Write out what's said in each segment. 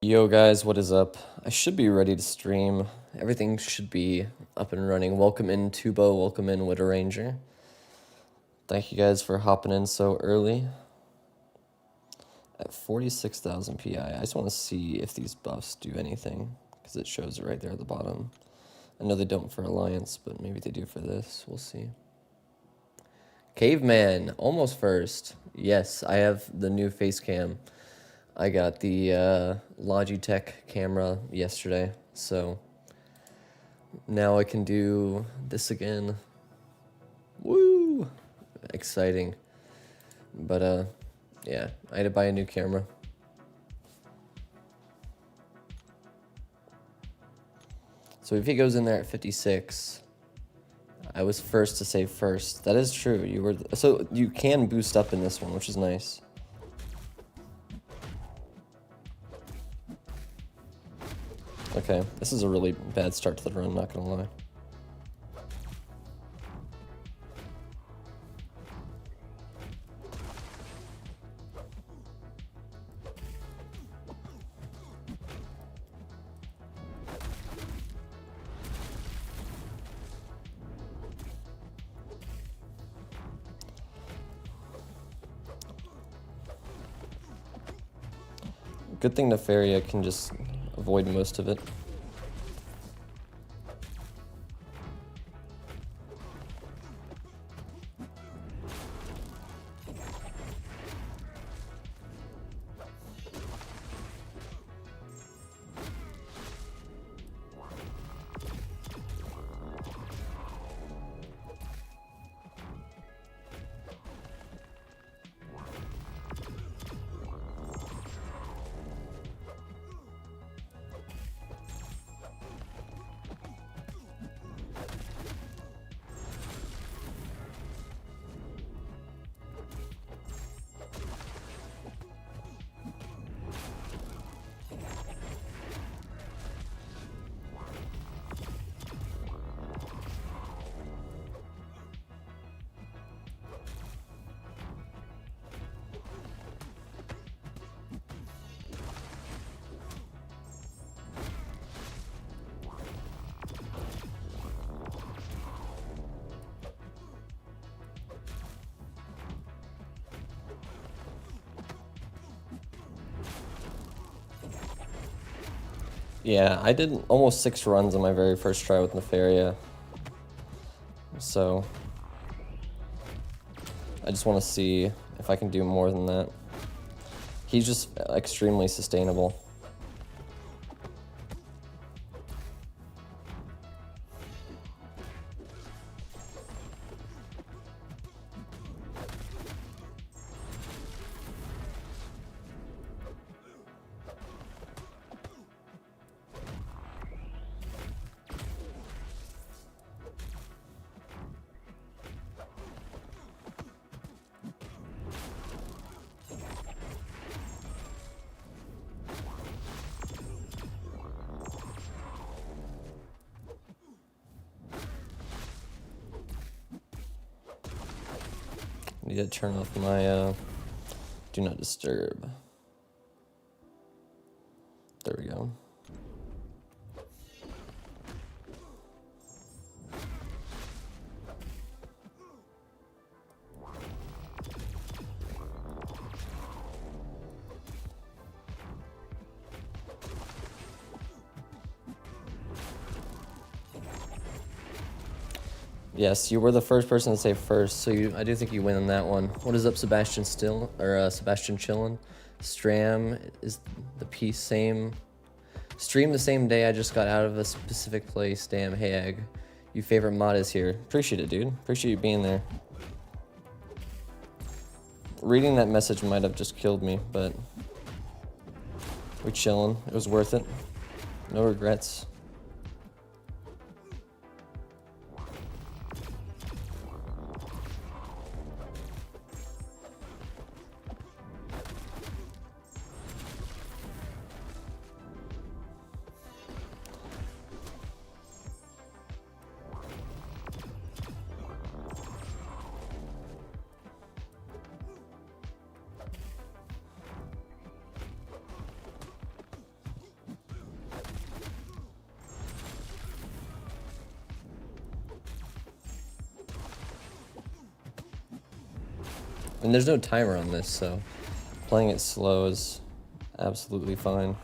Yo guys, what is up? I should be ready to stream. Everything should be up and running. Welcome in Tubo, welcome in Widow Ranger. Thank you guys for hopping in so early. At 46,000 PI, I just want to see if these buffs do anything, because it shows it right there at the bottom. I know they don't for Alliance, but maybe they do for this. We'll see. Caveman, almost first. Yes, I have the new face cam. I got the Logitech camera yesterday, so now I can do this again. Woo! Exciting. But yeah, I had to buy a new camera. So if he goes in there at 56, I was first to say first. That is true. You were so you can boost up in this one, which is nice. Okay, this is a really bad start to the run, not gonna lie. Good thing Nefaria can just avoid most of it. Yeah, I did almost 6 runs on my very first try with Nefaria. So I just want to see if I can do more than that. He's just extremely sustainable. Need to turn off my do not disturb. There we go. Yes, you were the first person to say first, so I do think you win on that one. What is up, Sebastian Sebastian Chillin? Stram is the piece same. Stream the same day I just got out of a specific place. Damn, hey Egg. You favorite mod is here. Appreciate it, dude. Appreciate you being there. Reading that message might have just killed me, but we chillin'. It was worth it. No regrets. And there's no timer on this, so playing it slow is absolutely fine.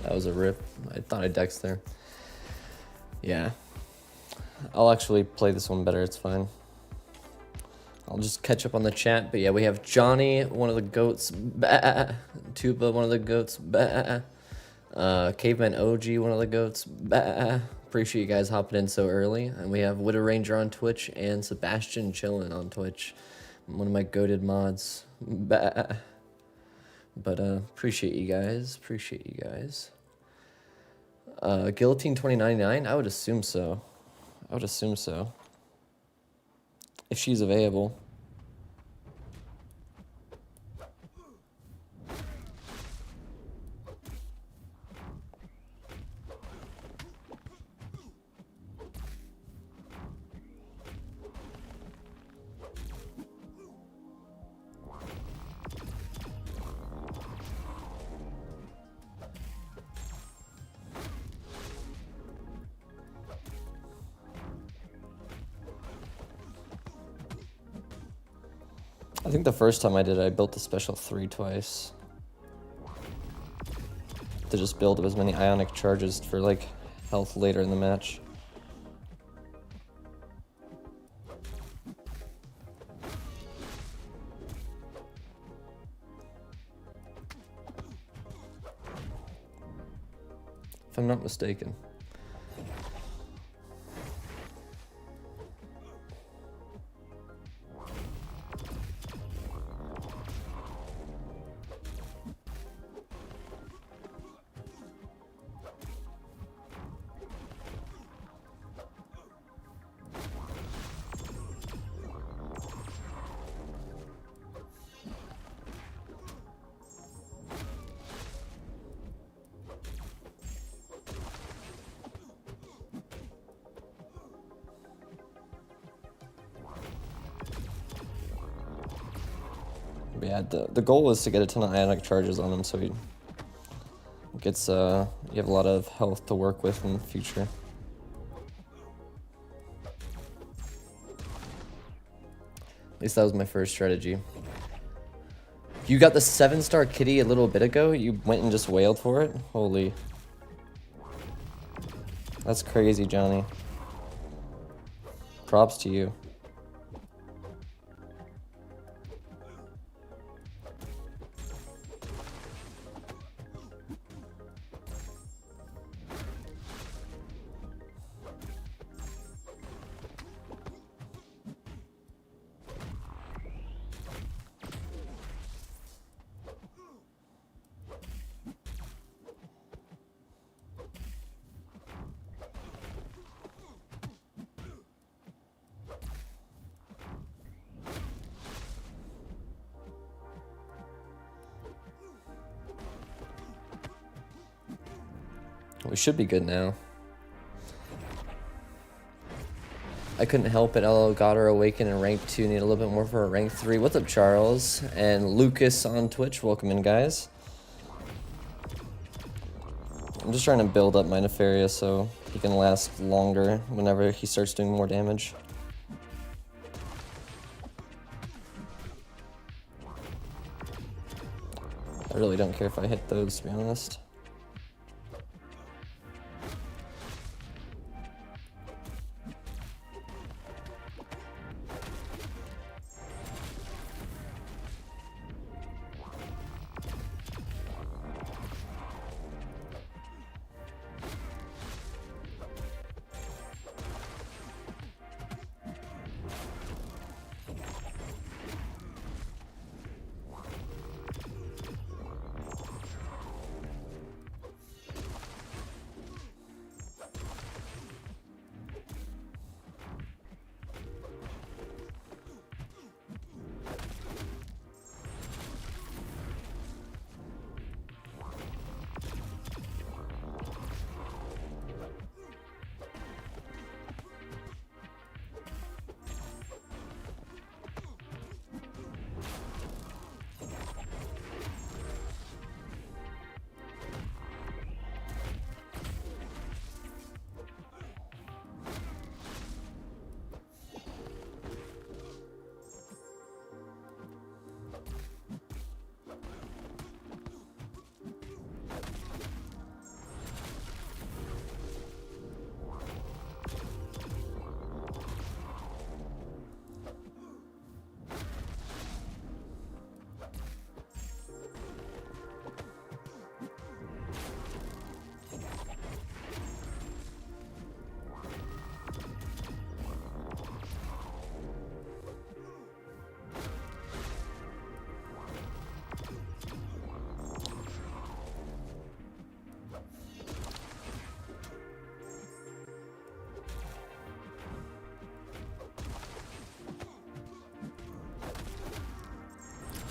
That was a rip. I thought I dexed there. Yeah. I'll actually play this one better, it's fine. I'll just catch up on the chat, but yeah, we have Johnny, one of the goats, bah. Tuba, one of the goats, bah. Caveman OG, one of the goats, bah. Appreciate you guys hopping in so early. And we have Widow Ranger on Twitch and Sebastian chilling on Twitch. One of my goated mods, bah. But appreciate you guys. Guillotine 2099? I would assume so. If she's available. I think the first time I did it, I built the special 3 twice. To just build up as many ionic charges for like health later in the match. If I'm not mistaken. Yeah, the goal is to get a ton of ionic charges on him so he gets, you have a lot of health to work with in the future. At least that was my first strategy. You got the 7-star kitty a little bit ago? You went and just wailed for it? Holy. That's crazy, Johnny. Props to you. We should be good now. I couldn't help it. LL got her awakened in rank 2. Need a little bit more for a rank 3. What's up, Charles? And Lucas on Twitch. Welcome in, guys. I'm just trying to build up my Nefarious so he can last longer whenever he starts doing more damage. I really don't care if I hit those, to be honest.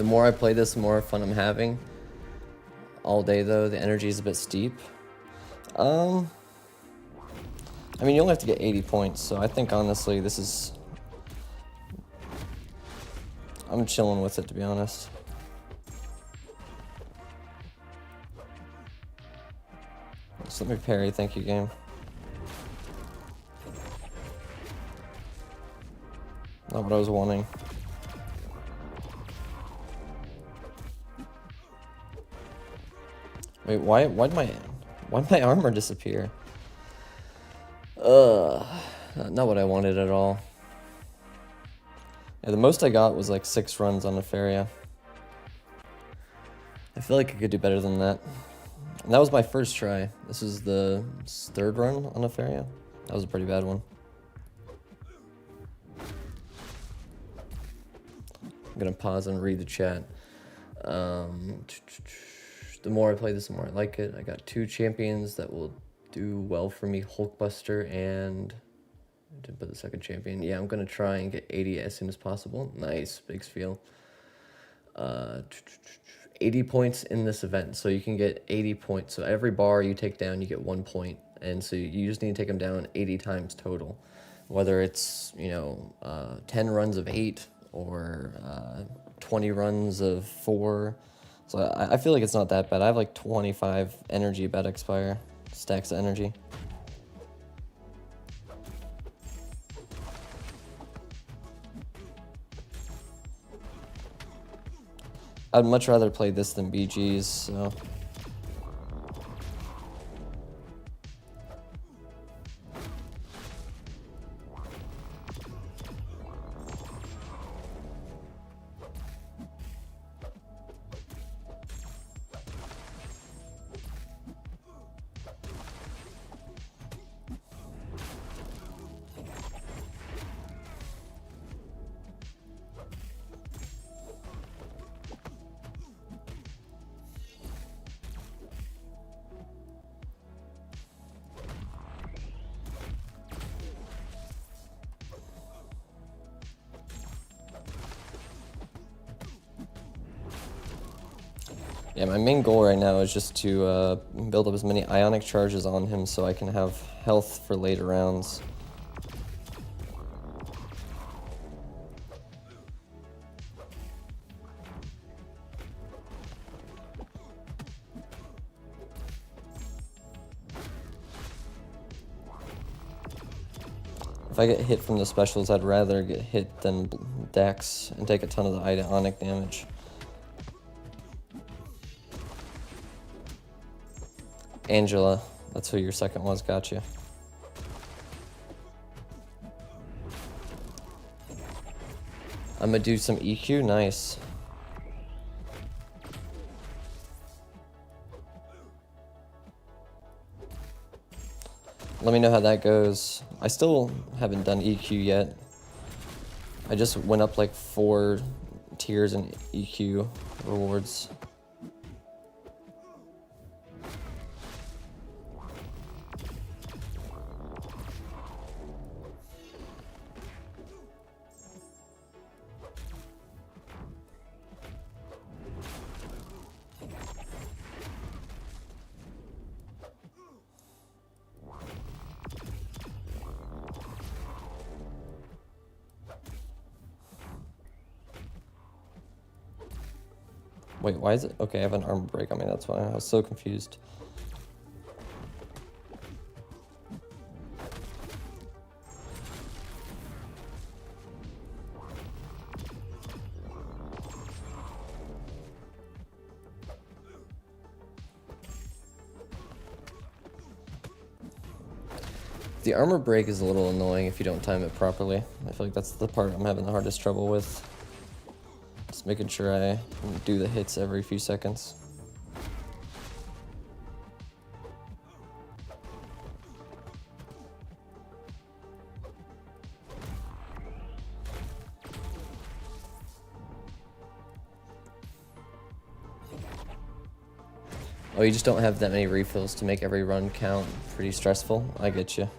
The more I play this, the more fun I'm having. All day though, the energy is a bit steep. I mean, you only have to get 80 points, so I think honestly this is... I'm chilling with it, to be honest. Just let me parry, thank you, game. Not what I was wanting. Wait, why'd my armor disappear? Not what I wanted at all. Yeah, the most I got was like 6 runs on Nefaria. I feel like I could do better than that. And that was my first try. This is the 3rd run on Nefaria. That was a pretty bad one. I'm gonna pause and read the chat. The more I play this, the more I like it. I got 2 champions that will do well for me, Hulkbuster and... I didn't put the 2nd champion. Yeah, I'm gonna try and get 80 as soon as possible. Nice, big spiel. 80 points in this event, so you can get 80 points. So every bar you take down, you get 1 point, and so you just need to take them down 80 times total. Whether it's 10 runs of 8 or 20 runs of 4. So I feel like it's not that bad. I have like 25 energy about to expire, stacks of energy. I'd much rather play this than BGs, so... Yeah, my main goal right now is just to build up as many ionic charges on him so I can have health for later rounds. If I get hit from the specials, I'd rather get hit than Dex and take a ton of the ionic damage. Angela, that's who your 2nd was, gotcha. I'm gonna do some EQ, nice. Let me know how that goes. I still haven't done EQ yet. I just went up like 4 tiers in EQ rewards. Wait, why is it? Okay, I have an armor break on me, that's why. I was so confused. The armor break is a little annoying if you don't time it properly. I feel like that's the part I'm having the hardest trouble with. Just making sure I do the hits every few seconds. Oh, you just don't have that many refills to make every run count. Pretty stressful. I get you.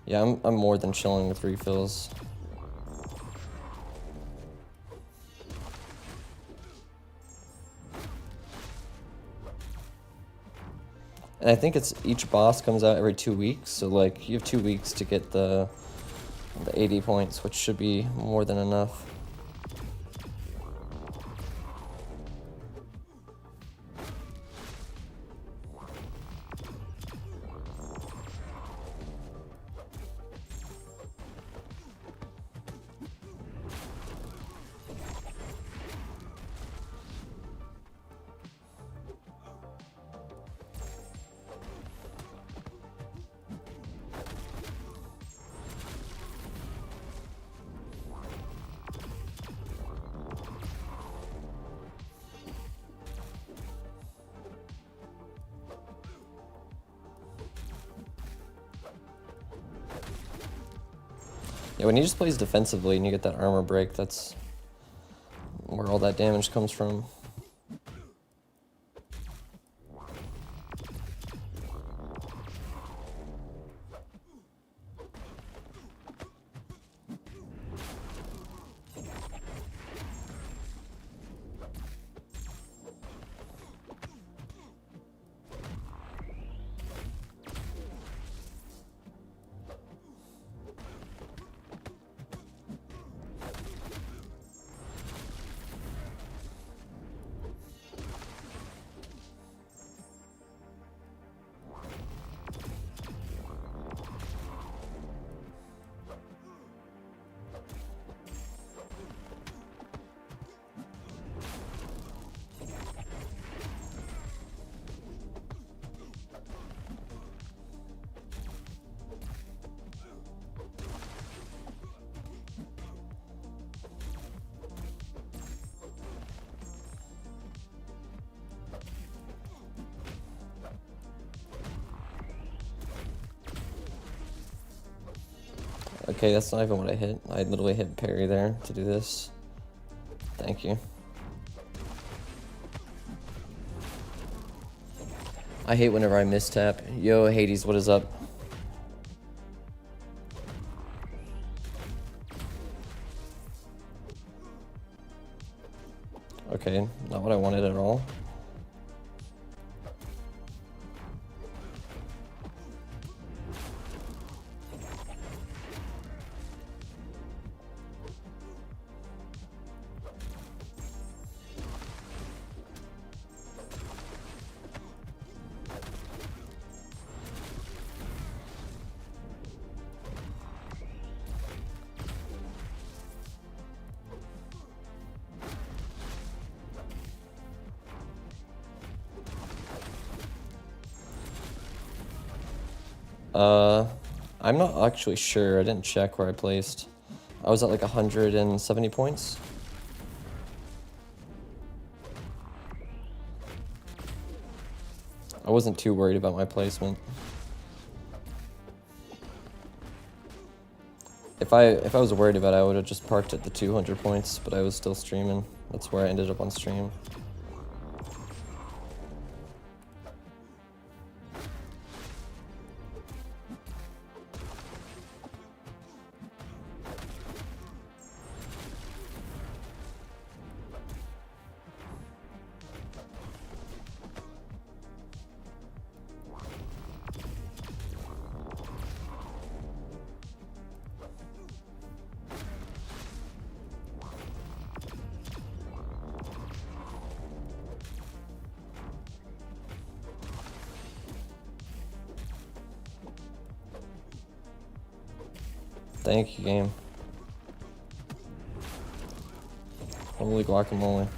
Yeah, I'm more than chilling with refills. And I think it's each boss comes out every 2 weeks, so like you have 2 weeks to get the 80 points, which should be more than enough. Yeah, when he just plays defensively and you get that armor break, that's where all that damage comes from. Okay, that's not even what I hit. I literally hit parry there to do this. Thank you. I hate whenever I mistap. Yo, Hades, what is up? Okay, not what I wanted at all. I'm not actually sure. I didn't check where I placed. I was at like 170 points. I wasn't too worried about my placement. If I was worried about it, I would have just parked at the 200 points, but I was still streaming. That's where I ended up on stream. Thank you, game. Holy guacamole.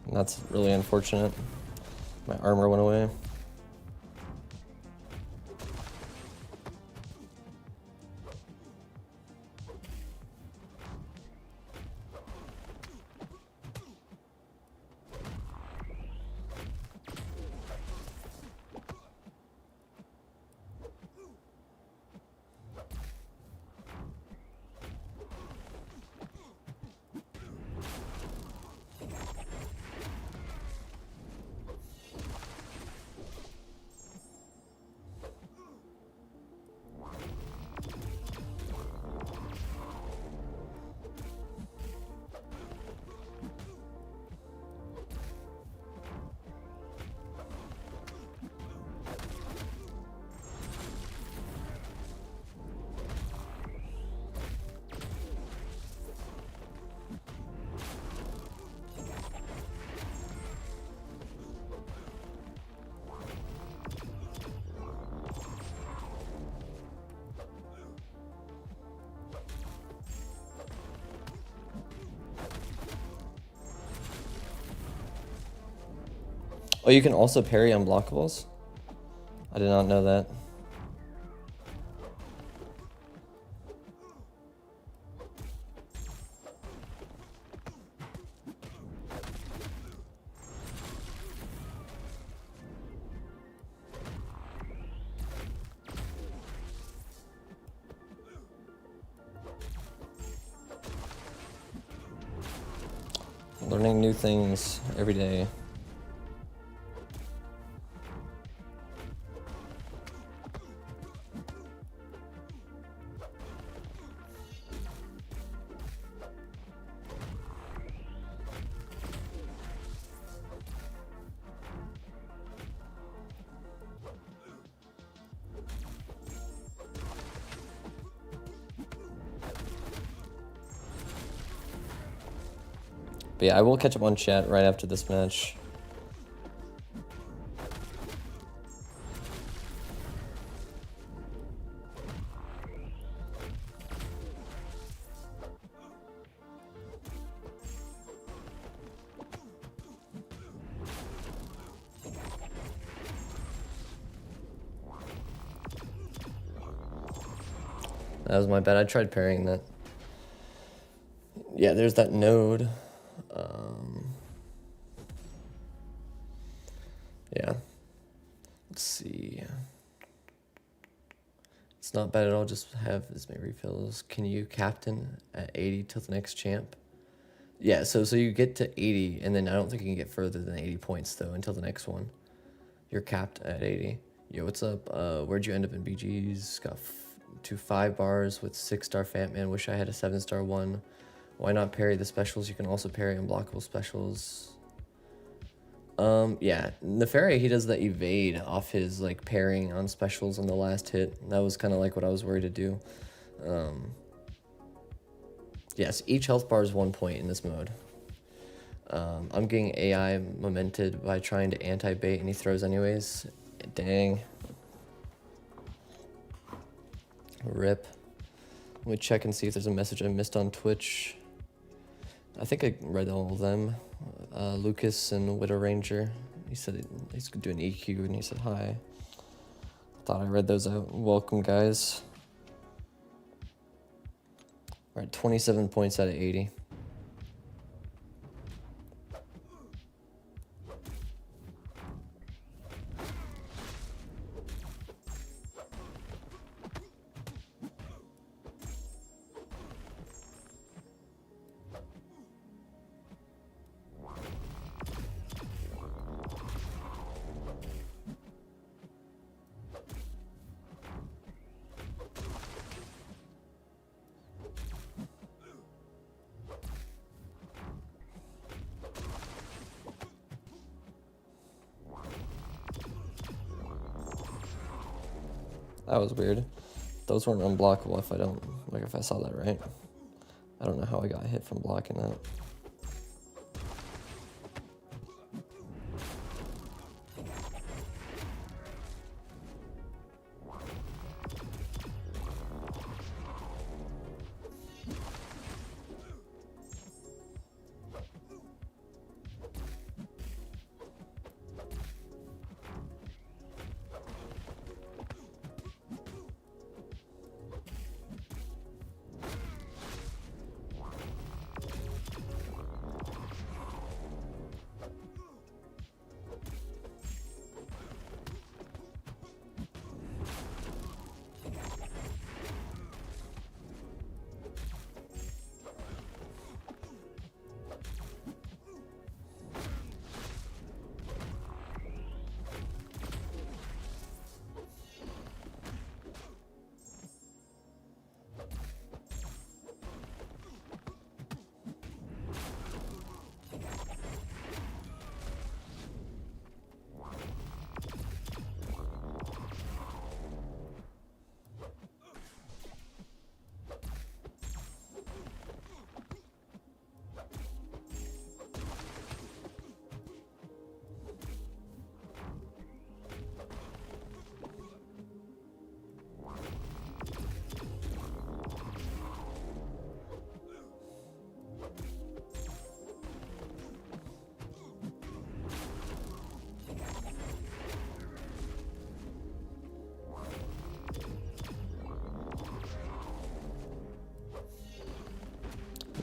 That's really unfortunate. My armor went away. Oh, you can also parry unblockables? I did not know that. Learning new things every day. But yeah, I will catch up on chat right after this match. That was my bad. I tried parrying that. Yeah, there's that node. Yeah. Let's see. It's not bad at all. Just have as many refills. Can you captain at 80 till the next champ? Yeah, so you get to 80, and then I don't think you can get further than 80 points, though, until the next one. You're capped at 80. Yo, what's up? Where'd you end up in BGs? Got 2 5 bars with 6-star Fat Man. Wish I had a 7-star one. Why not parry the specials? You can also parry unblockable specials. Yeah, Neferi, he does the evade off his, like, parrying on specials on the last hit. That was kind of like what I was worried to do. Yes, each health bar is 1 point in this mode. I'm getting AI momented by trying to anti-bait, and he throws anyways. Dang. Rip. Let me check and see if there's a message I missed on Twitch. I think I read all of them. Lucas and Widow Ranger. He said he's doing EQ, and he said hi. Thought I read those out. Welcome, guys. All right, 27 points out of 80. That was weird. Those weren't unblockable if I saw that right. I don't know how I got hit from blocking that.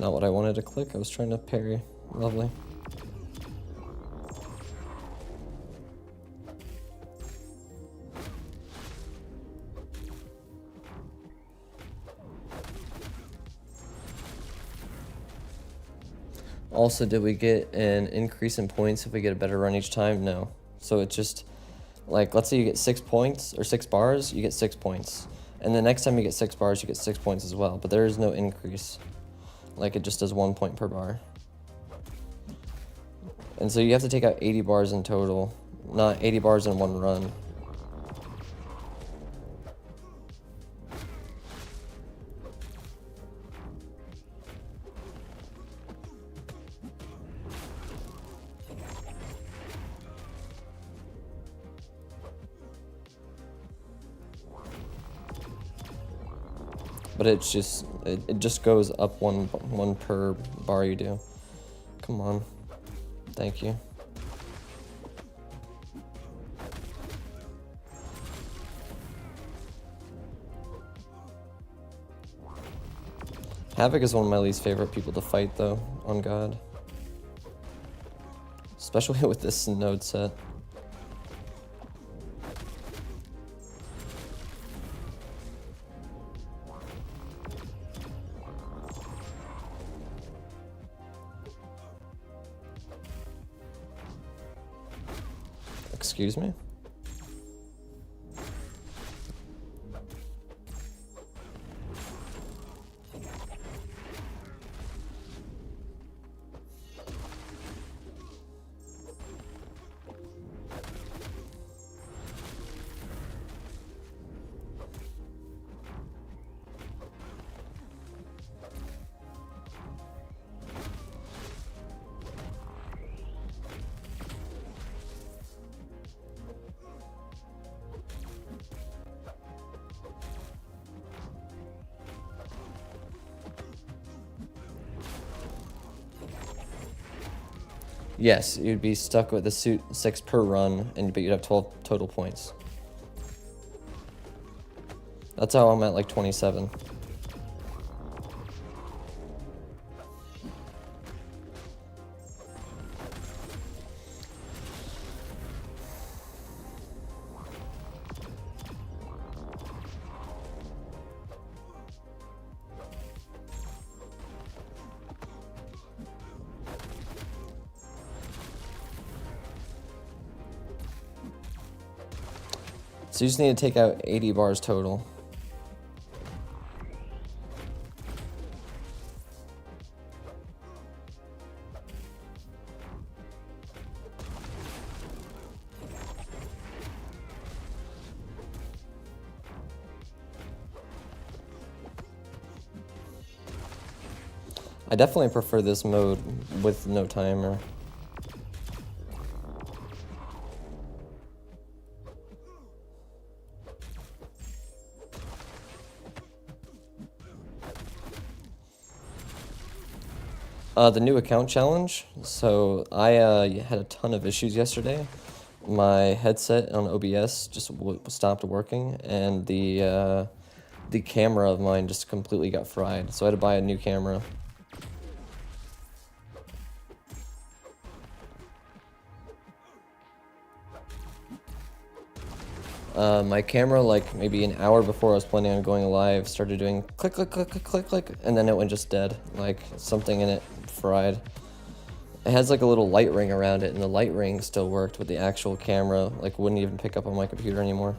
not what I wanted to click. I was trying to parry. Lovely. Also, did we get an increase in points if we get a better run each time? No. So it's just, like, let's say you get 6 points, or 6 bars, you get 6 points. And the next time you get 6 bars, you get 6 points as well. But there is no increase. Like, it just does 1 point per bar. And so you have to take out 80 bars in total, not 80 bars in one run. But it's just, it just goes up one per bar you do. Come on. Thank you. Havoc is one of my least favorite people to fight though, on God. Especially with this node set. Excuse me? Yes, you'd be stuck with the suit 6 per run, but you'd have 12 total points. That's how I'm at like 27. So you just need to take out 80 bars total. I definitely prefer this mode with no timer. The new account challenge. So I had a ton of issues yesterday. My headset on OBS just stopped working, and the camera of mine just completely got fried. So I had to buy a new camera. My camera, like maybe an hour before I was planning on going live, started doing click, click, click, click, click, click, and then it went just dead. Like something in it fried. It has like a little light ring around it, and the light ring still worked, but the actual camera like wouldn't even pick up on my computer anymore.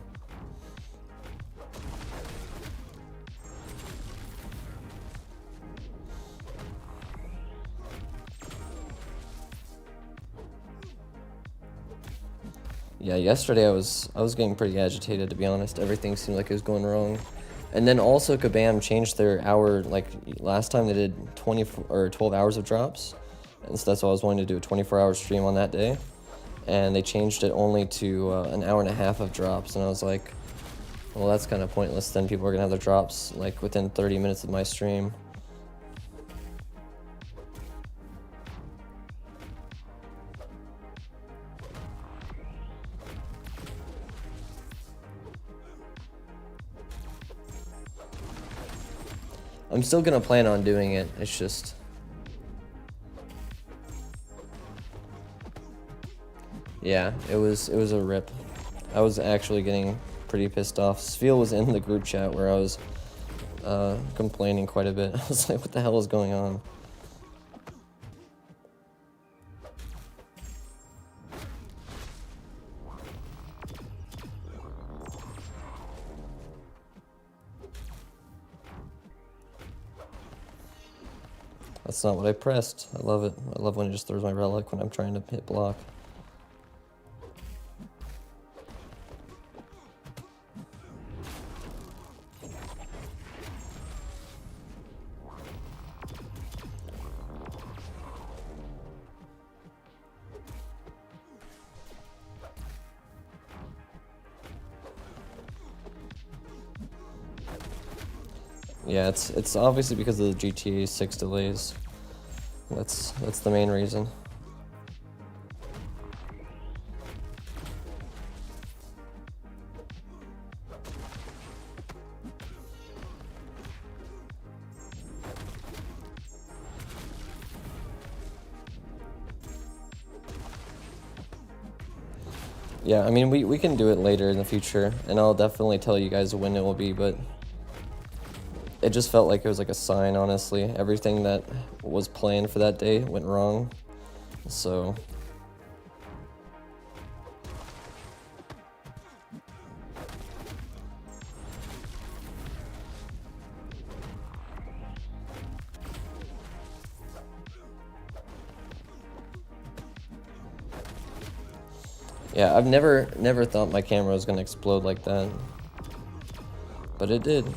Yeah, yesterday I was getting pretty agitated, to be honest. Everything seemed like it was going wrong. And then also Kabam changed their hour, like last time they did 12 hours of drops. And so that's why I was wanting to do a 24-hour stream on that day. And they changed it only to an hour and a half of drops. And I was like, well, that's kind of pointless. Then people are going to have their drops like within 30 minutes of my stream. I'm still gonna plan on doing it. It's just Yeah, it was a rip. I was actually getting pretty pissed off. Spheel was in the group chat where I was complaining quite a bit. I was like, what the hell is going on? That's not what I pressed. I love it. I love when it just throws my relic when I'm trying to hit block. Yeah, it's obviously because of the GTA 6 delays. That's the main reason. Yeah, I mean, we can do it later in the future, and I'll definitely tell you guys when it will be, but it just felt like it was like a sign, honestly. Everything that was planned for that day went wrong, so... Yeah, I've never thought my camera was gonna explode like that, but it did.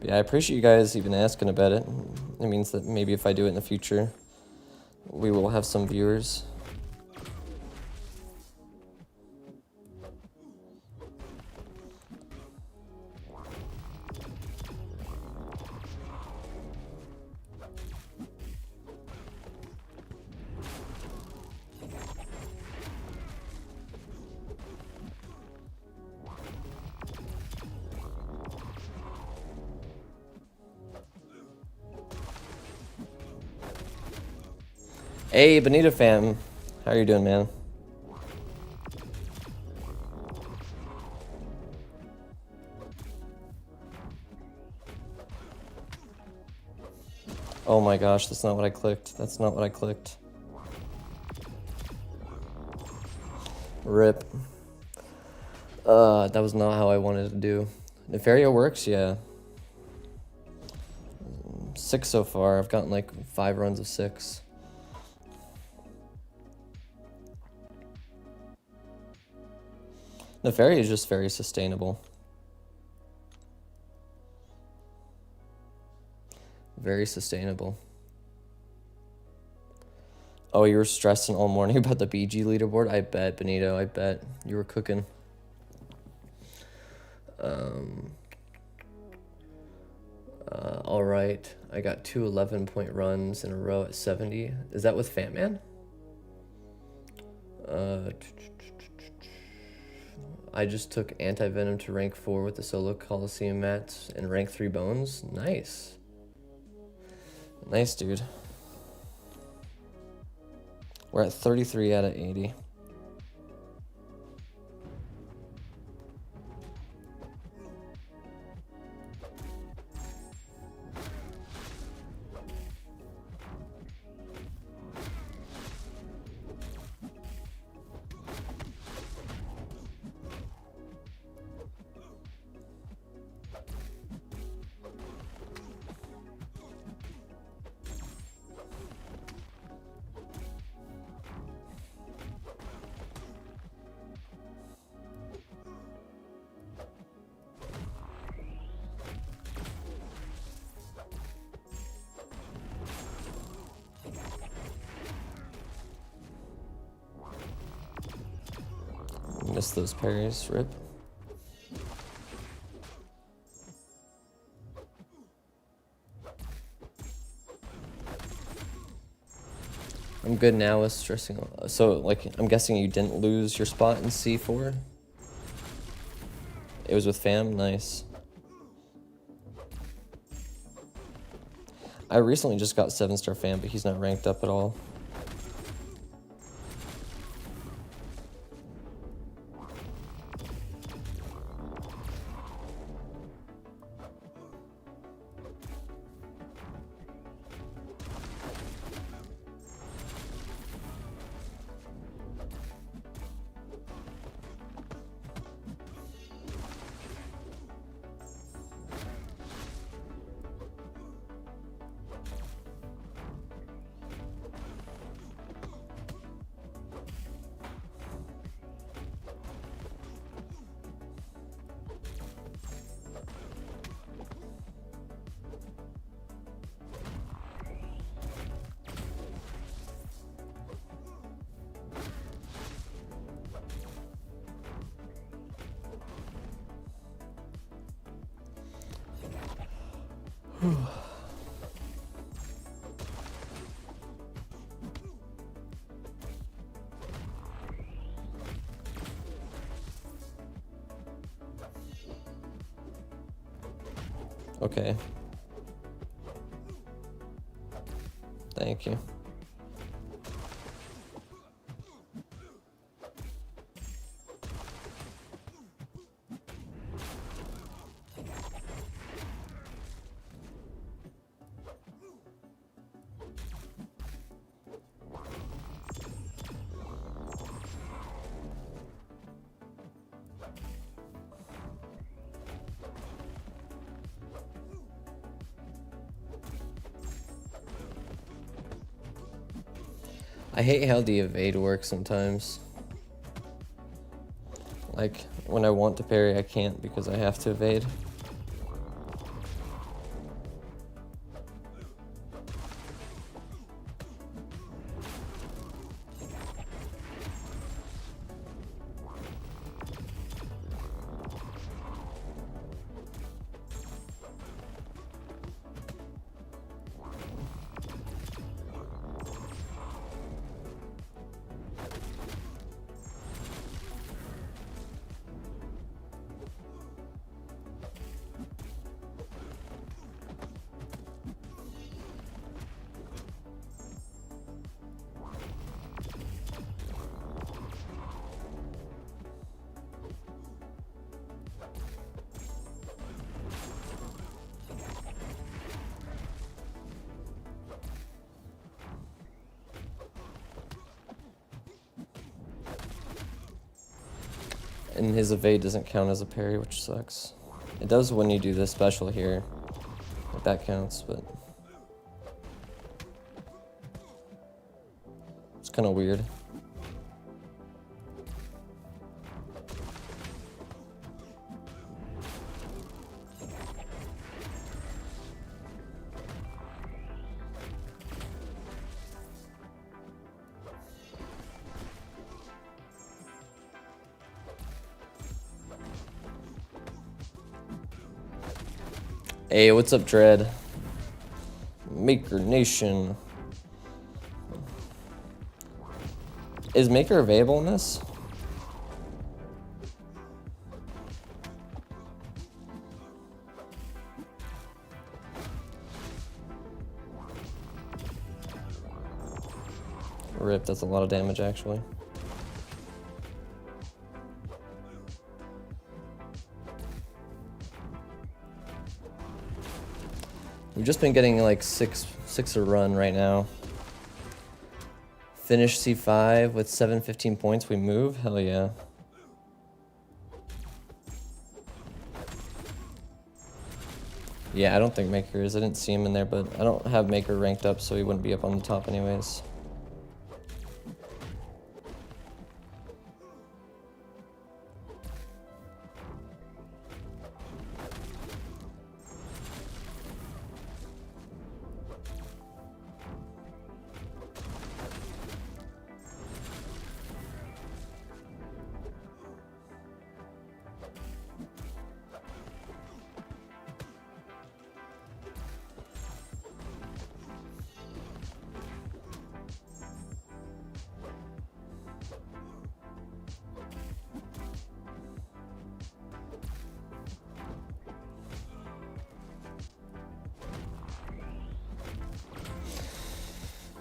Yeah, I appreciate you guys even asking about it. It means that maybe if I do it in the future, we will have some viewers. Hey, Benita fam. How you doing, man? Oh my gosh, that's not what I clicked. That's not what I clicked. Rip. That was not how I wanted to do. Nefaria works, yeah. 6 so far. I've gotten like 5 runs of 6. Nefaria is just very sustainable. Very sustainable. Oh, you were stressing all morning about the BG leaderboard? I bet, Benito, I bet. You were cooking. All right. I got 2 11-point runs in a row at 70. Is that with Fat Man? I just took Anti-Venom to rank 4 with the Solo Coliseum mats and rank 3 bones. Nice. Nice, dude. We're at 33 out of 80. Missed those parries. Rip. I'm good now with stressing. So, like, I'm guessing you didn't lose your spot in C4? It was with fam? Nice. I recently just got 7-star fam, but he's not ranked up at all. Okay. Thank you. I hate how the evade works sometimes. Like, when I want to parry, I can't because I have to evade. And his evade doesn't count as a parry, which sucks. It does when you do this special here. Like that counts, but it's kind of weird. Hey, what's up, Dread? Maker Nation. Is Maker available in this? Rip, that's a lot of damage, actually. We've just been getting like six a run right now. Finish C5 with 715 points. We move? Hell yeah. Yeah, I don't think Maker is. I didn't see him in there, but I don't have Maker ranked up, so he wouldn't be up on the top anyways.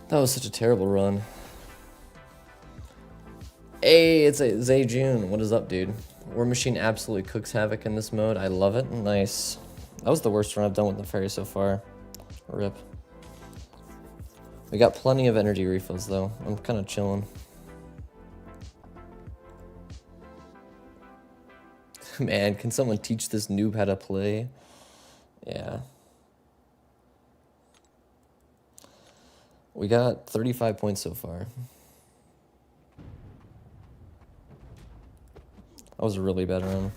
That was such a terrible run. Hey, it's Zay June. What is up, dude? War Machine absolutely cooks havoc in this mode. I love it. Nice. That was the worst run I've done with the fairy so far. Rip. We got plenty of energy refills, though. I'm kind of chilling. Man, can someone teach this noob how to play? Yeah. We got 35 points so far. That was a really bad run.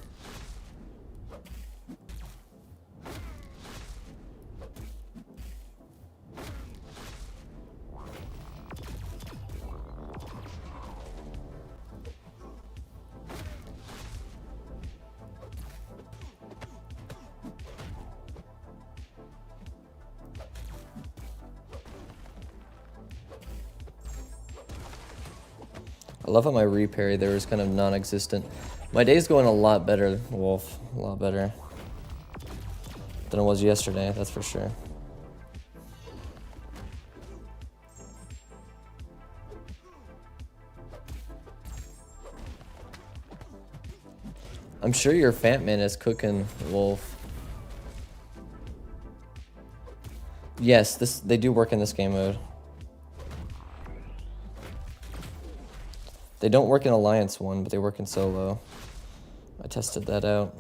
I love how my reparry there was kind of non-existent. My day's going a lot better, Wolf. A lot better than it was yesterday, that's for sure. I'm sure your Fat Man is cooking, Wolf. Yes, they do work in this game mode. They don't work in Alliance 1, but they work in Solo. I tested that out.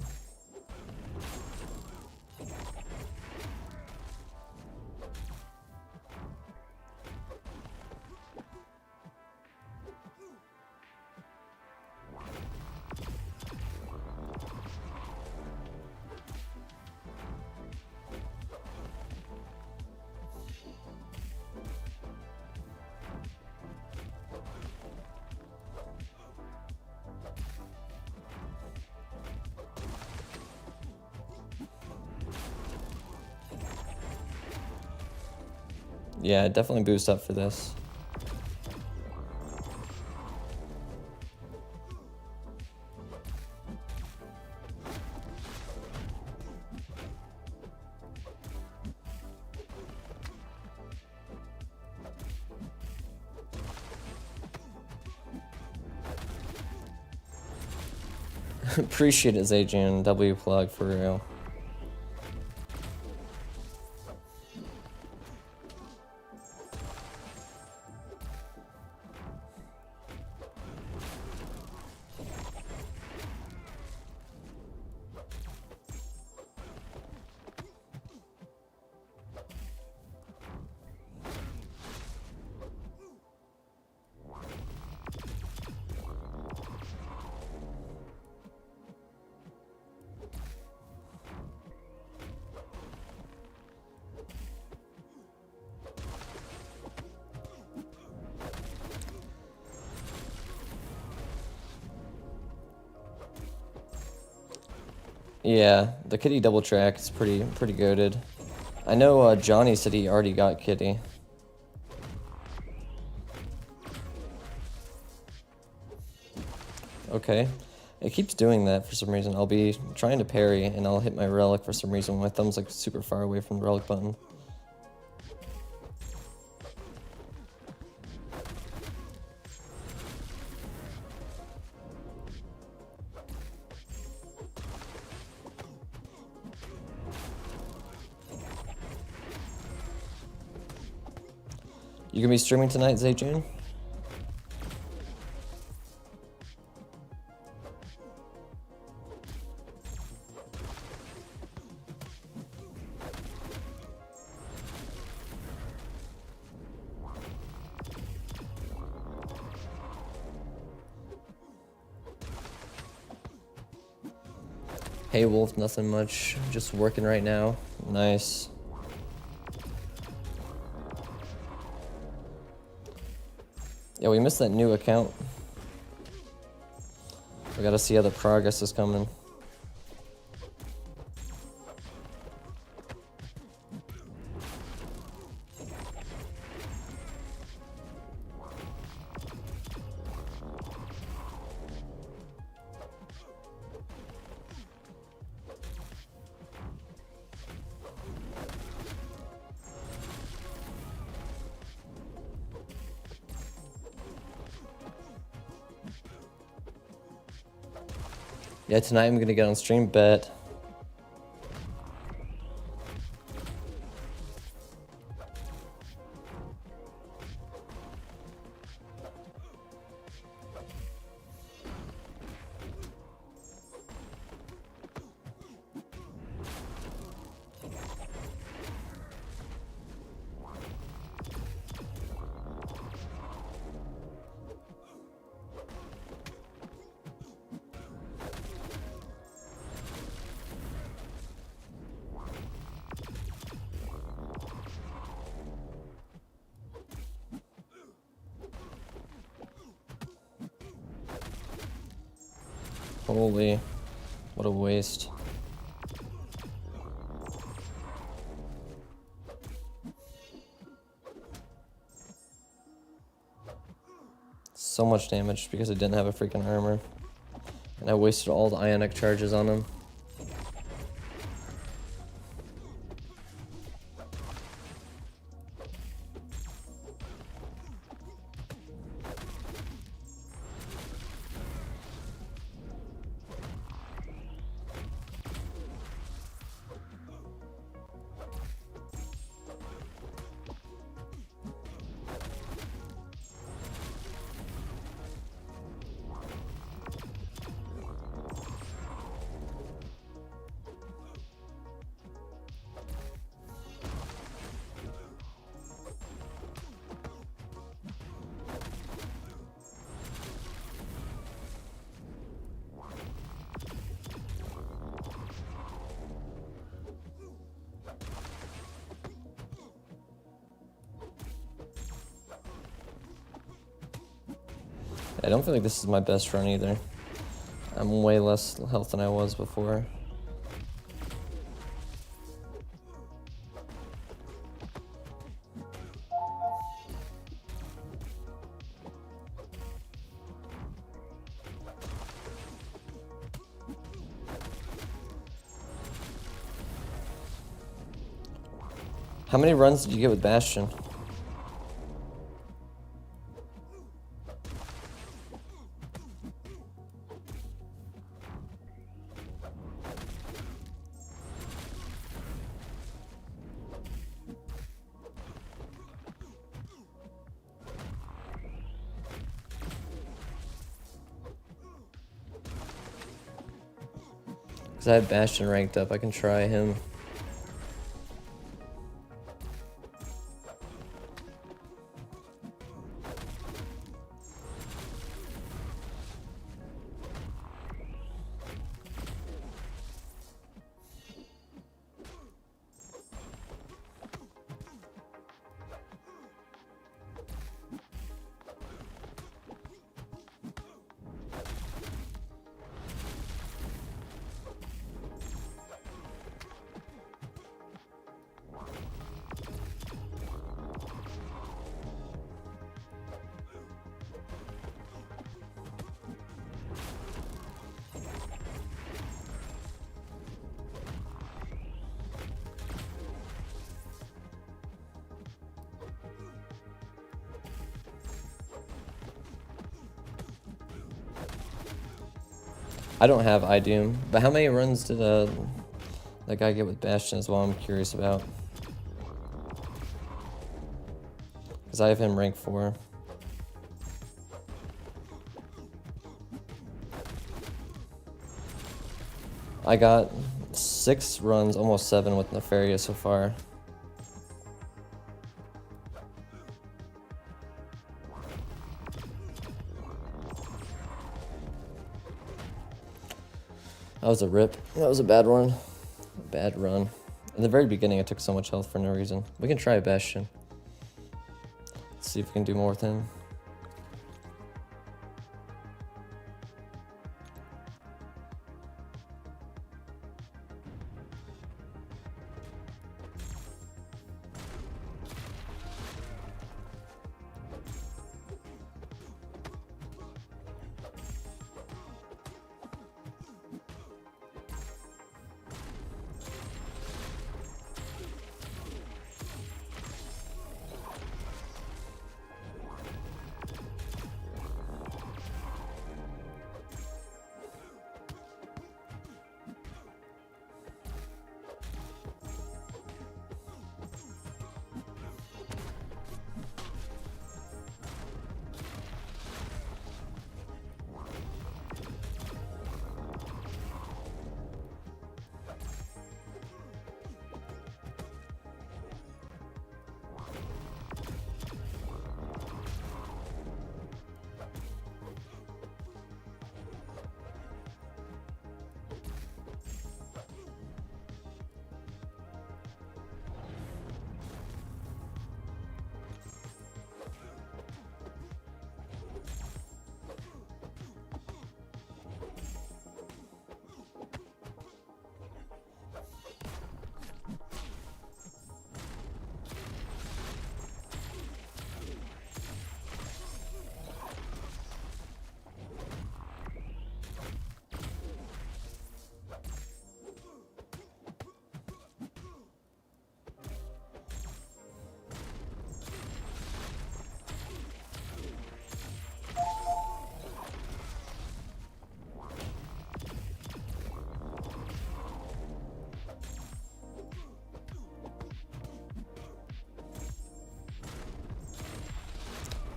Yeah, definitely boost up for this. Appreciate it, Zajun. W plug for real. Yeah, the Kitty double track is pretty goated. I know Johnny said he already got Kitty. Okay. It keeps doing that for some reason. I'll be trying to parry and I'll hit my relic for some reason. My thumb's like super far away from the relic button. You gonna be streaming tonight, Zayjun? Hey Wolf, nothing much. Just working right now. Nice. Yeah, we missed that new account. We gotta see how the progress is coming. Yeah, tonight I'm gonna get on stream, bet. Holy, what a waste. So much damage because I didn't have a freaking armor. And I wasted all the ionic charges on him. I don't feel like this is my best run either. I'm way less health than I was before. How many runs did you get with Bastion? Because I have Bastion ranked up, I can try him. I don't have iDoom, but how many runs did that guy get with Bastion as well? I'm curious about. Because I have him rank 4. I got 6 runs, almost 7 with Nefarious so far. That was a rip. That was a bad one. A bad run. In the very beginning, I took so much health for no reason. We can try a Bastion. Let's see if we can do more with him.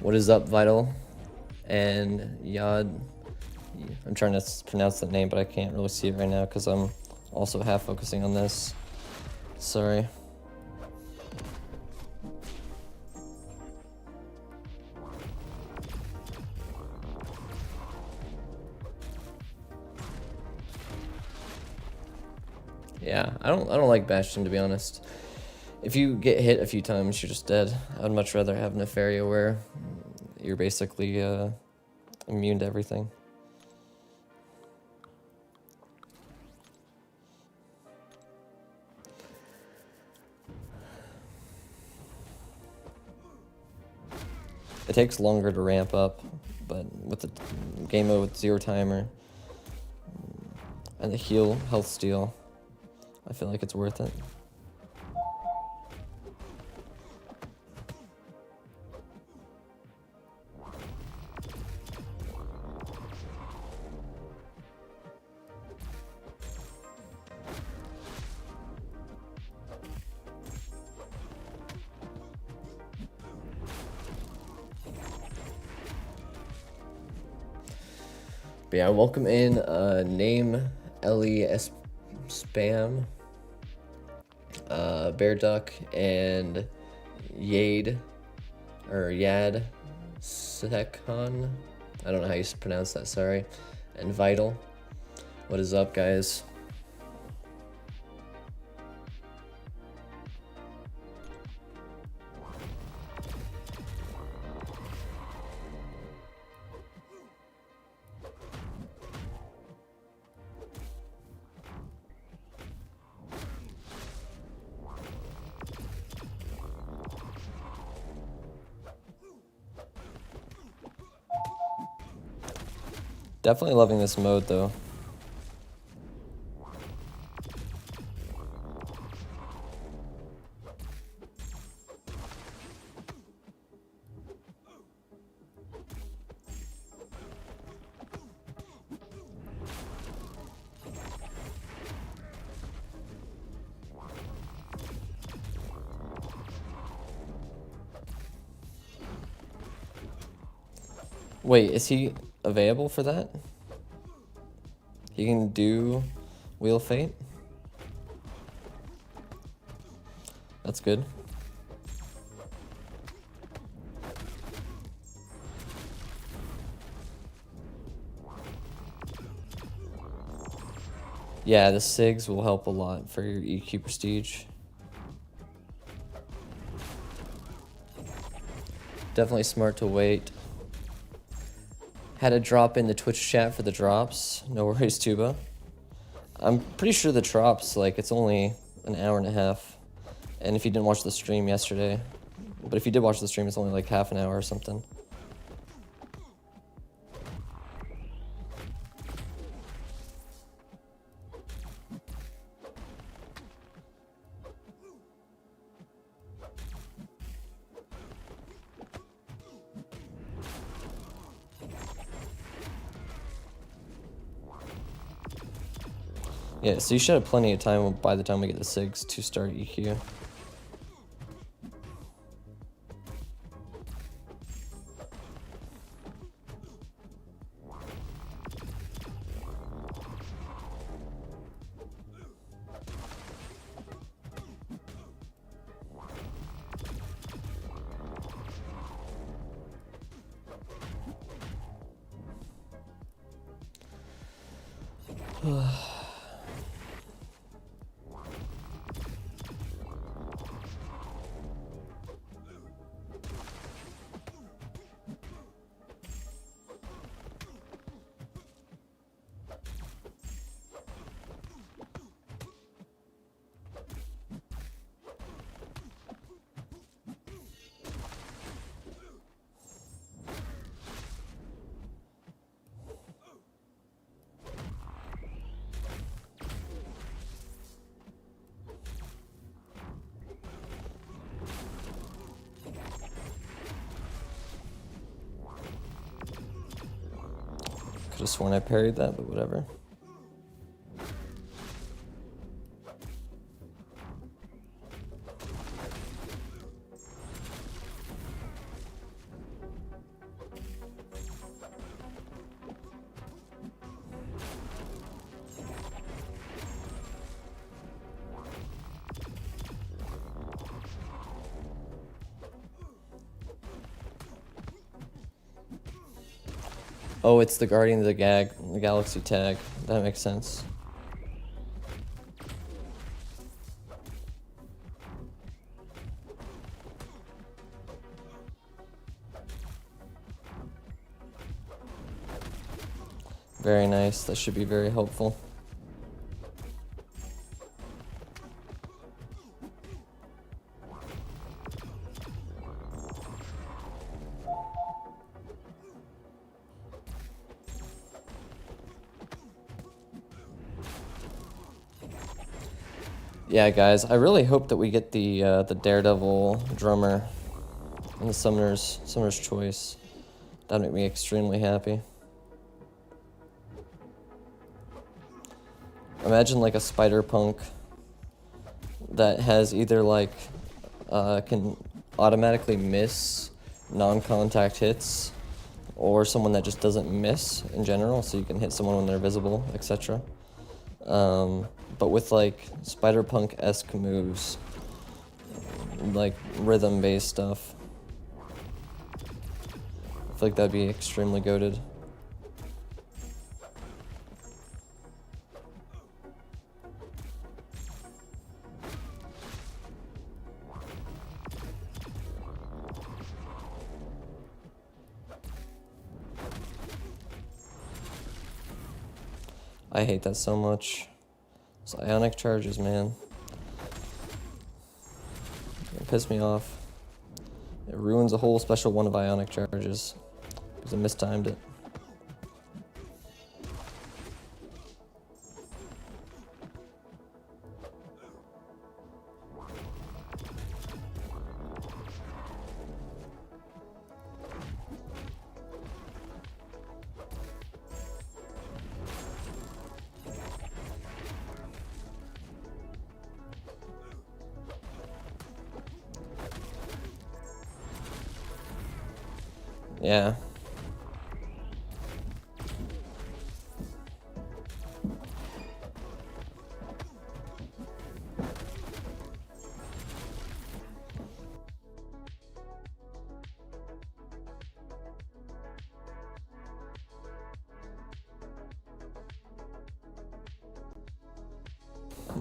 What is up, Vital? And Yad. I'm trying to pronounce that name, but I can't really see it right now because I'm also half focusing on this. Sorry. Yeah, I don't like Bastion, to be honest. If you get hit a few times, you're just dead. I'd much rather have Nefaria where you're basically immune to everything. It takes longer to ramp up, but with the game mode with 0 timer and the health steal, I feel like it's worth it. But yeah, welcome in Name Ellie Spam, Bear Duck, and Yad Sekhan. I don't know how you pronounce that, sorry. And Vital. What is up, guys? Definitely loving this mode, though. Wait, is he available for that? He can do Wheel of Fate? That's good. Yeah, the SIGs will help a lot for your EQ prestige. Definitely smart to wait. Had to drop in the Twitch chat for the drops. No worries, Tuba. I'm pretty sure the drops, like, it's only an hour and a half. And if you didn't watch the stream yesterday, but if you did watch the stream, it's only like half an hour or something. Yeah, so you should have plenty of time by the time we get the SIGs to start EQ. Could have sworn I parried that, but whatever. Oh, it's the Guardian of the Galaxy tag. That makes sense. Very nice. That should be very helpful. Yeah, guys, I really hope that we get the Daredevil drummer and the Summoner's Choice. That'd make me extremely happy. Imagine like a Spider-Punk that has either like can automatically miss non-contact hits, or someone that just doesn't miss in general, so you can hit someone when they're visible, etc. But with like Spider-Punk-esque moves, like rhythm-based stuff. I feel like that'd be extremely goated. I hate that so much. Those ionic charges, man. It pisses me off. It ruins a whole special one of ionic charges because I mistimed it. Yeah.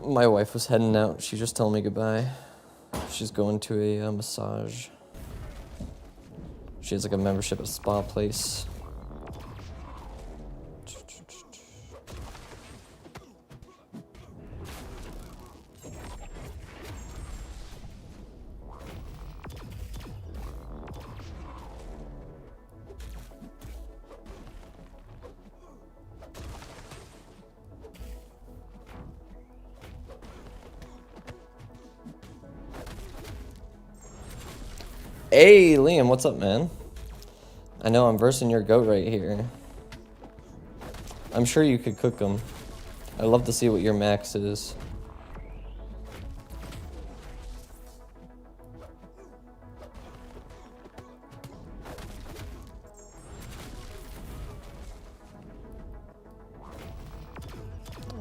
My wife was heading out. She just told me goodbye. She's going to a massage. She has like a membership at a spa place. Hey, Liam, what's up, man? I know I'm versing your goat right here. I'm sure you could cook them. I'd love to see what your max is.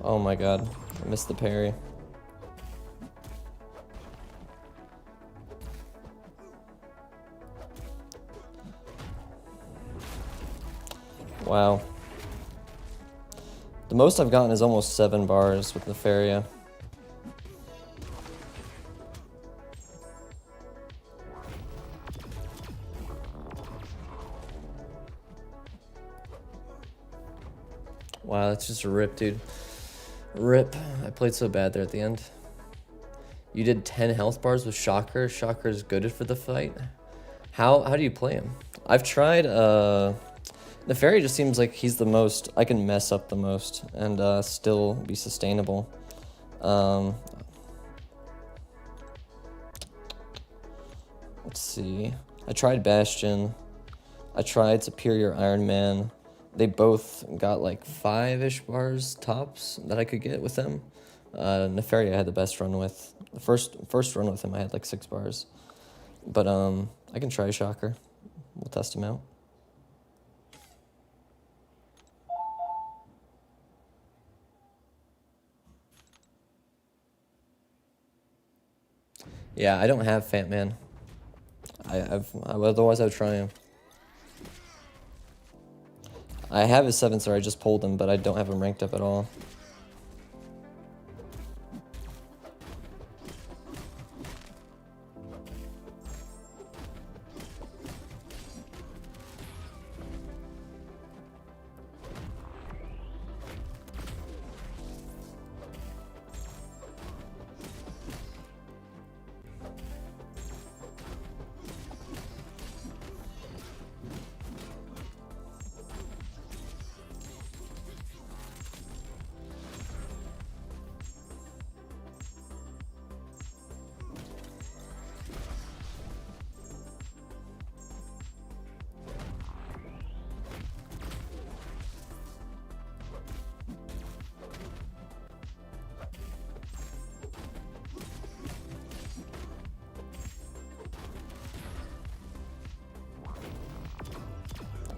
Oh my god, I missed the parry. Wow. The most I've gotten is almost 7 bars with Nefaria. Wow, that's just a rip, dude. Rip. I played so bad there at the end. You did 10 health bars with Shocker. Shocker is goaded for the fight. How do you play him? I've tried, Nefaria just seems like he's the most, I can mess up the most and still be sustainable. Let's see. I tried Bastion. I tried Superior Iron Man. They both got like 5-ish bars tops that I could get with them. Nefaria I had the best run with. The first run with him I had like 6 bars. But I can try Shocker. We'll test him out. Yeah, I don't have Fat Man. Otherwise I would try him. I have his 7-star, I just pulled him, but I don't have him ranked up at all.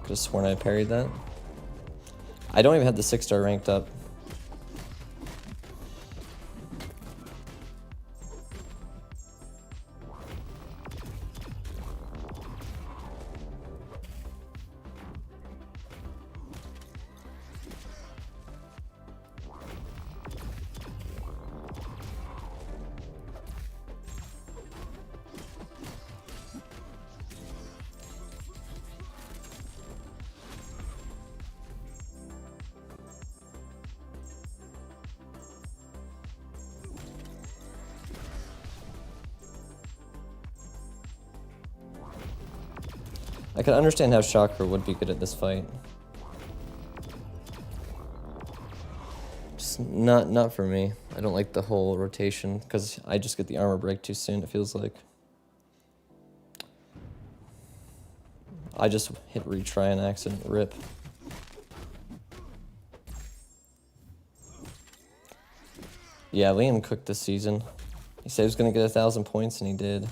Could have sworn I parried that. I don't even have the 6-star ranked up. I can understand how Chakra would be good at this fight. Just not for me. I don't like the whole rotation, because I just get the armor break too soon, it feels like. I just hit retry an accident, rip. Yeah, Liam cooked this season. He said he was going to get 1,000 points, and he did.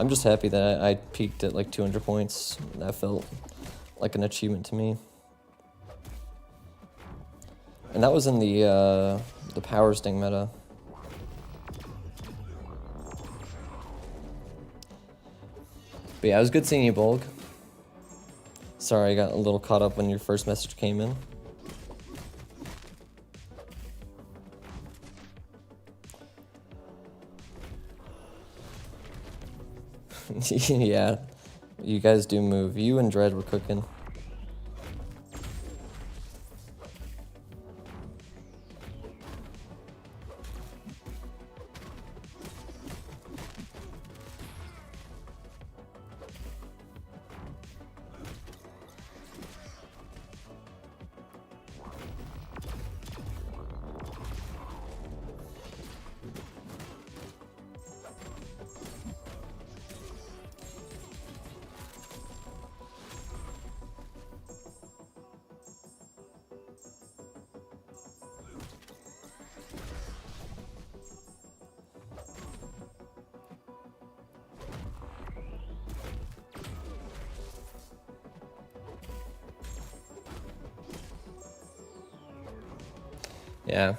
I'm just happy that I peaked at like 200 points. That felt like an achievement to me. And that was in the power sting meta. But yeah, it was good seeing you, Bulg. Sorry, I got a little caught up when your first message came in. Yeah, you guys do move. You and Dread were cooking. Yeah.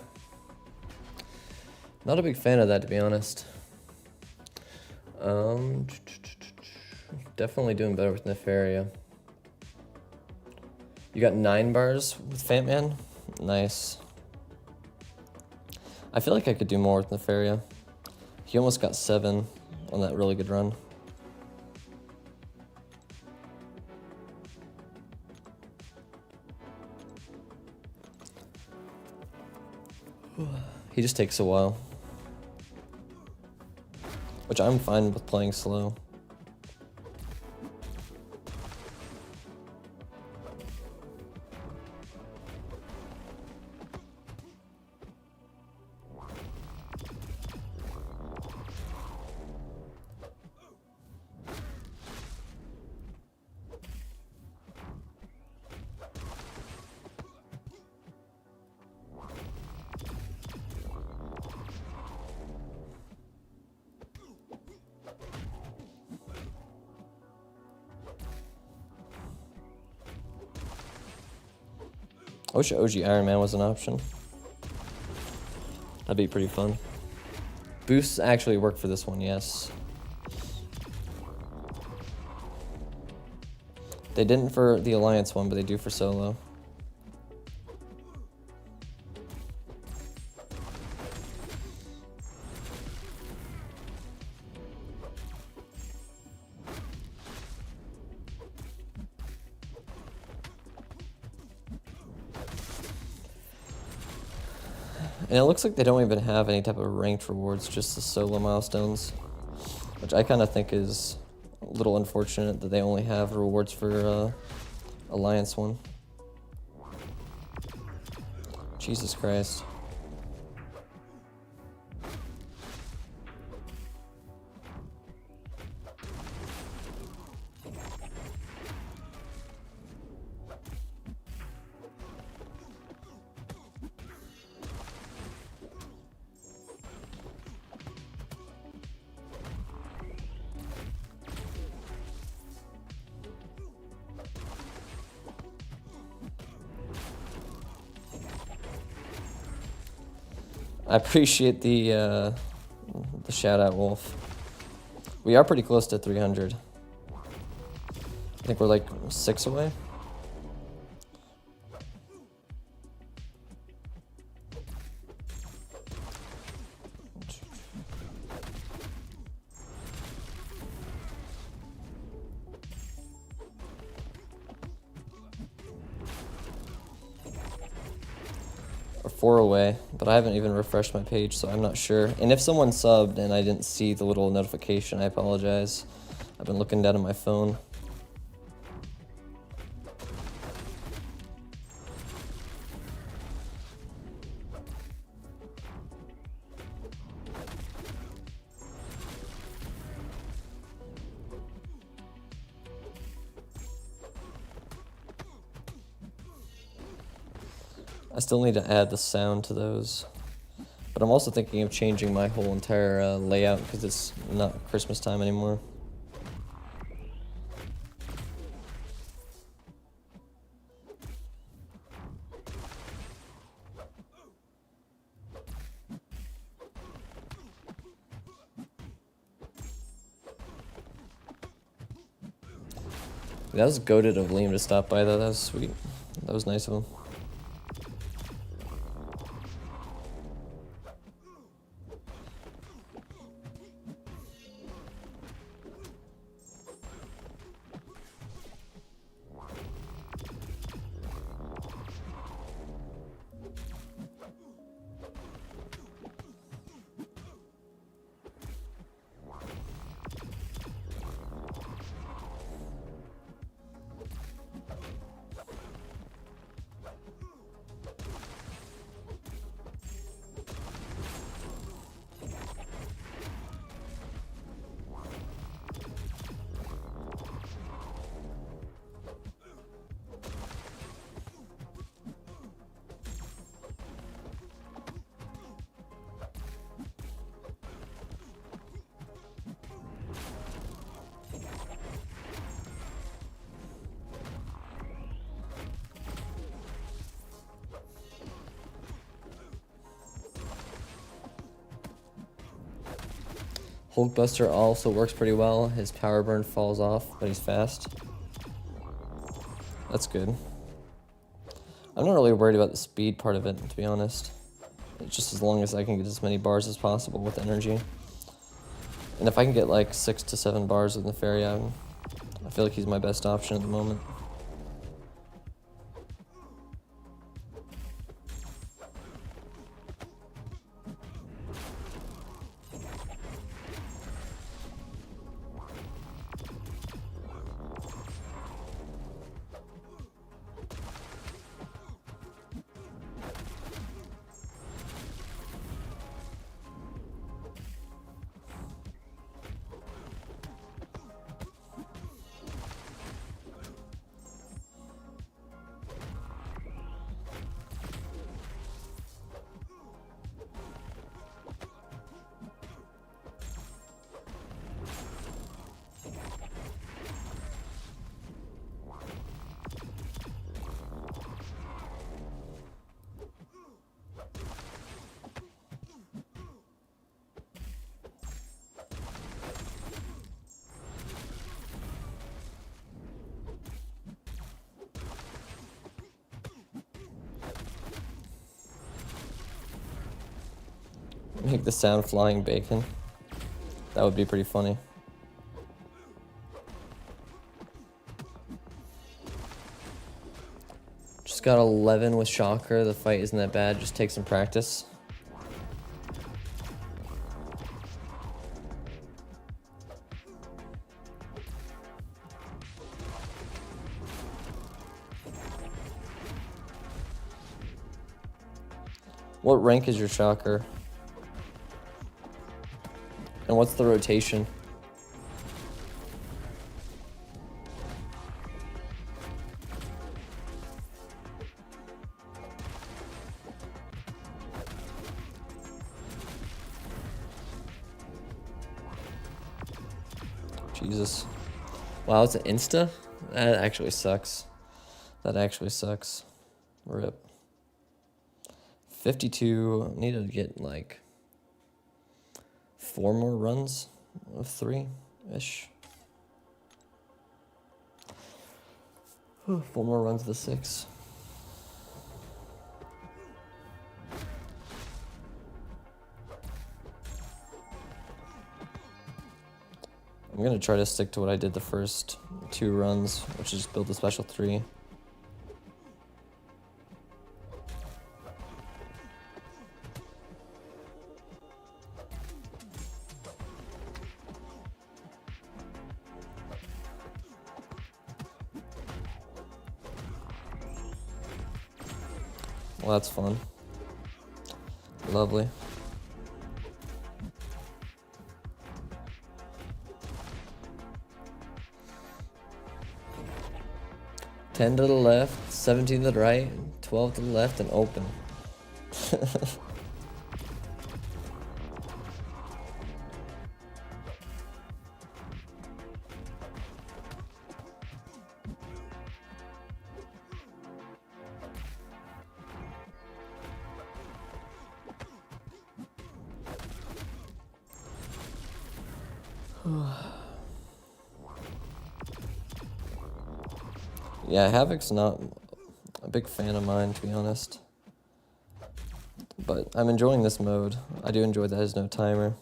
Not a big fan of that, to be honest. Definitely doing better with Nefaria. You got 9 bars with Fantman? Nice. I feel like I could do more with Nefaria. He almost got 7 on that really good run. He just takes a while. Which I'm fine with playing slow. I wish OG Iron Man was an option. That'd be pretty fun. Boosts actually work for this one, yes. They didn't for the Alliance one, but they do for solo. And it looks like they don't even have any type of ranked rewards, just the solo milestones, which I kind of think is a little unfortunate that they only have rewards for Alliance one. Jesus Christ. I appreciate the shout out, Wolf. We are pretty close to 300. I think we're like 6 away. Or 4 away, but I haven't even refreshed my page, so I'm not sure. And if someone subbed and I didn't see the little notification, I apologize. I've been looking down at my phone. I still need to add the sound to those, but I'm also thinking of changing my whole entire layout because it's not Christmas time anymore. That was goated of Liam to stop by though. That was sweet. That was nice of him. Hulkbuster also works pretty well. His power burn falls off, but he's fast. That's good. I'm not really worried about the speed part of it, to be honest. It's just as long as I can get as many bars as possible with energy. And if I can get like 6 to 7 bars with Nefaria, I feel like he's my best option at the moment. Make the sound flying bacon. That would be pretty funny. Just got 11 with Shocker. The fight isn't that bad. Just take some practice. What rank is your Shocker? And what's the rotation? Jesus. Wow, it's an Insta? That actually sucks. That actually sucks. RIP. 52. Need to get like 4 more runs of 3-ish. 4 more runs of the 6. I'm gonna try to stick to what I did the first 2 runs, which is build the special 3. Well, that's fun. Lovely. Ten to the left, 17 to the right, 12 to the left, and open. Yeah, Havoc's not a big fan of mine, to be honest. But I'm enjoying this mode. I do enjoy that there's no timer.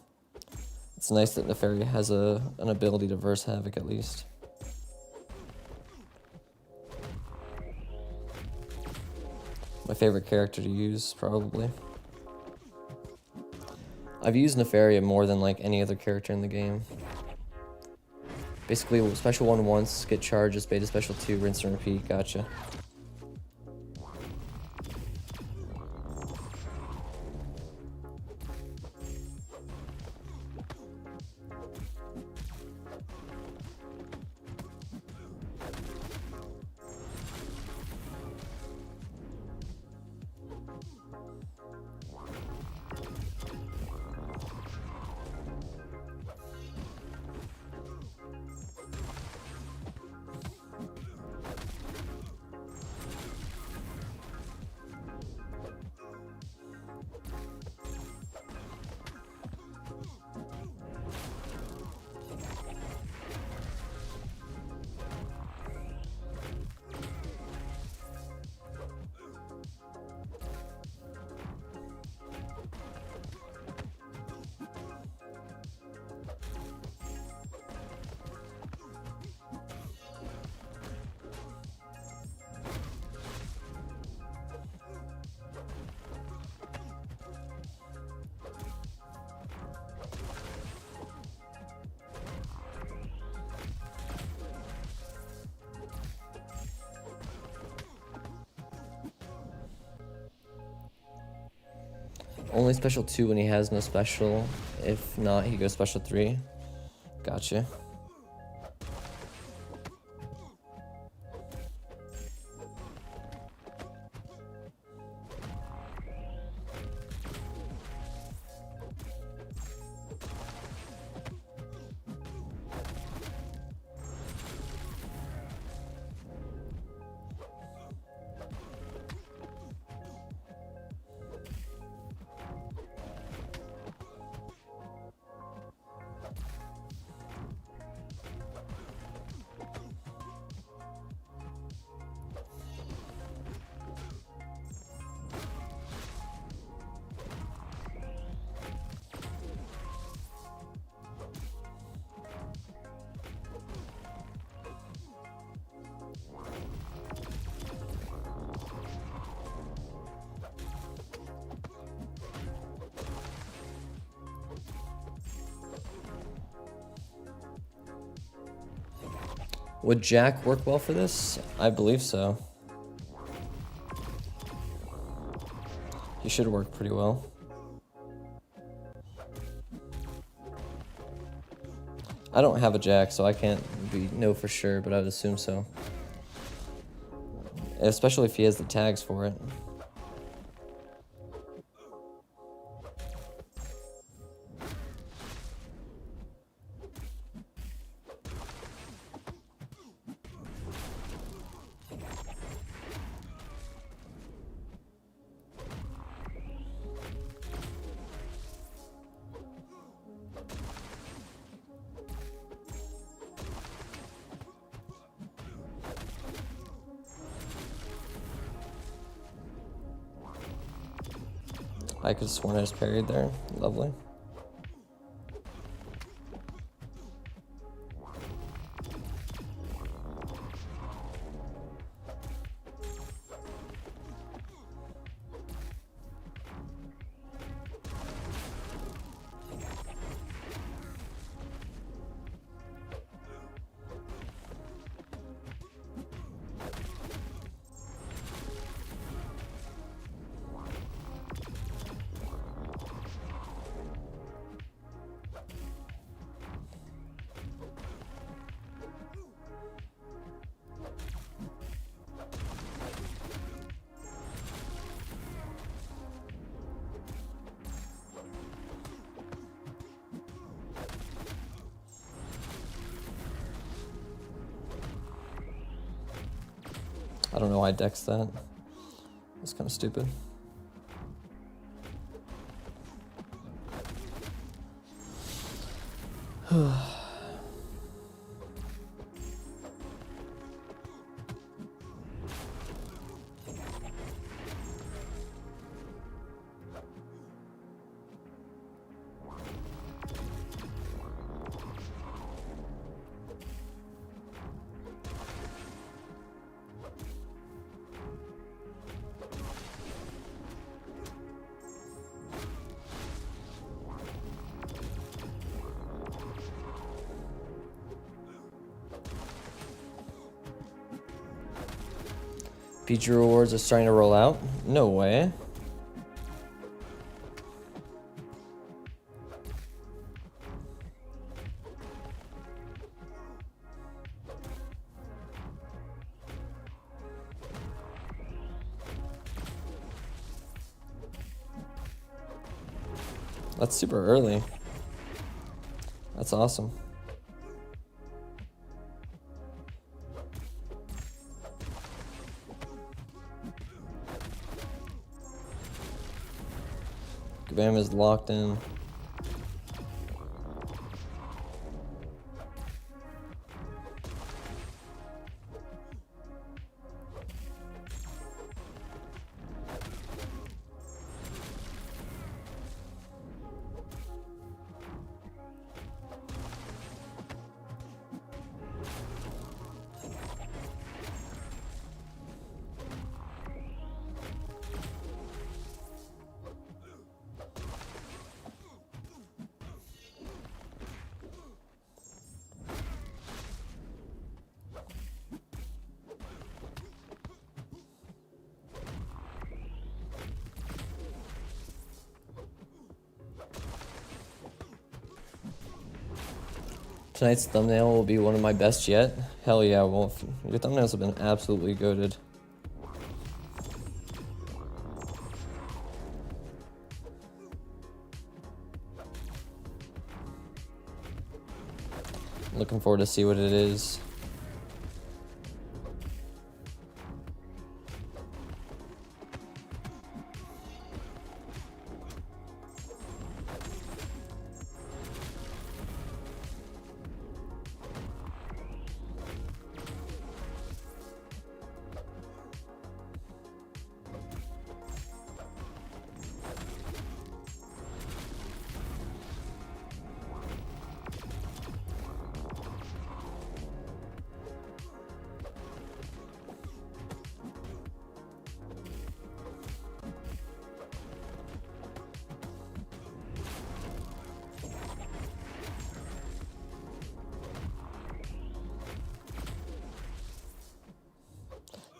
It's nice that Neferi has an ability to verse Havoc at least. My favorite character to use, probably. I've used Nefaria more than like any other character in the game. Basically, special 1 once, get charges, beta special 2, rinse and repeat, gotcha. Only special 2 when he has no special. If not, he goes special 3. Gotcha. Would Jack work well for this? I believe so. He should work pretty well. I don't have a Jack, so I can't know for sure, but I would assume so. Especially if he has the tags for it. I could have sworn I just parried there. Lovely. I don't know why I dexed that. That's kind of stupid. Feature rewards are starting to roll out? No way. That's super early. That's awesome. Bam is locked in. Tonight's thumbnail will be one of my best yet. Hell yeah, Wolf. Your thumbnails have been absolutely goated. Looking forward to see what it is.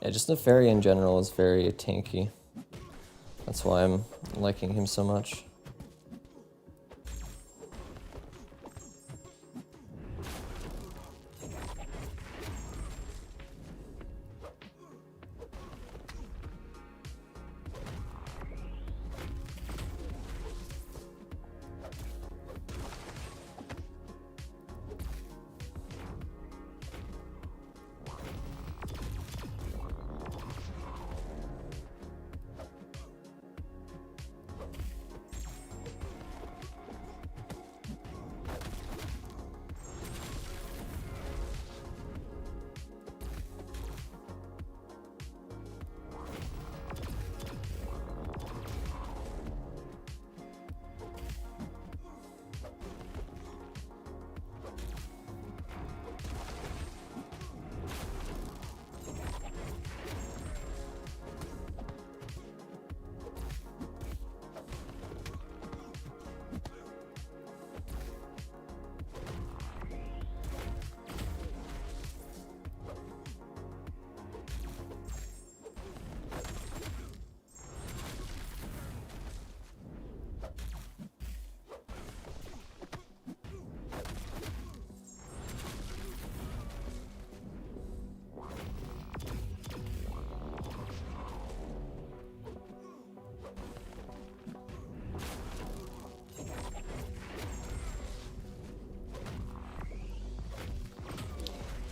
Yeah, just Neferi in general is very tanky. That's why I'm liking him so much.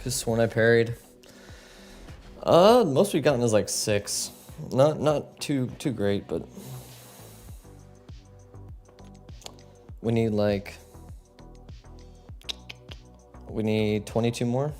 This one I parried. Most we've gotten is like 6. Not too great, but we need 22 more.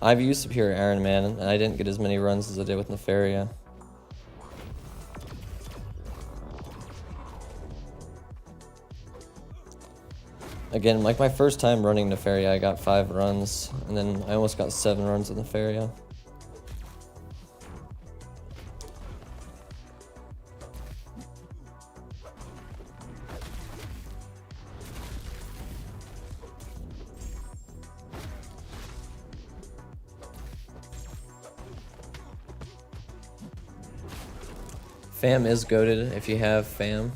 I've used Superior Iron Man, and I didn't get as many runs as I did with Nefaria. Again, like my first time running Nefaria, I got 5 runs, and then I almost got 7 runs with Nefaria. Fam is goated if you have Fam.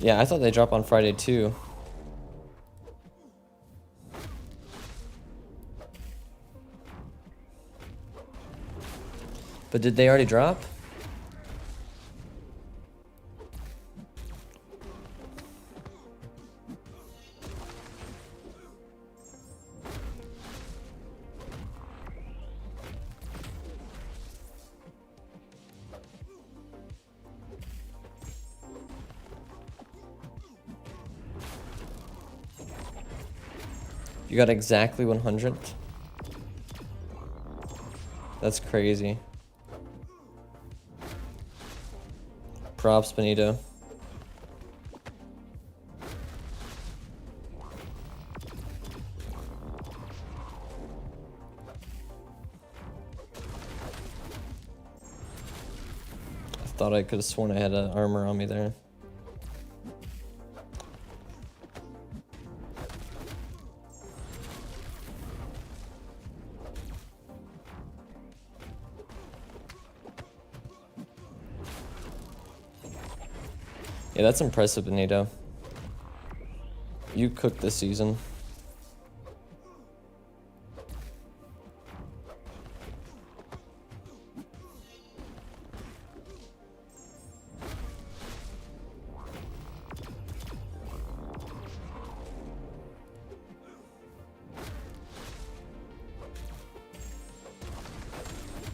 Yeah, I thought they drop on Friday too. But did they already drop? You got exactly 100? That's crazy. Props, Benito. thought I could have sworn I had armor on me there. Yeah, that's impressive, Benito. You cooked this season.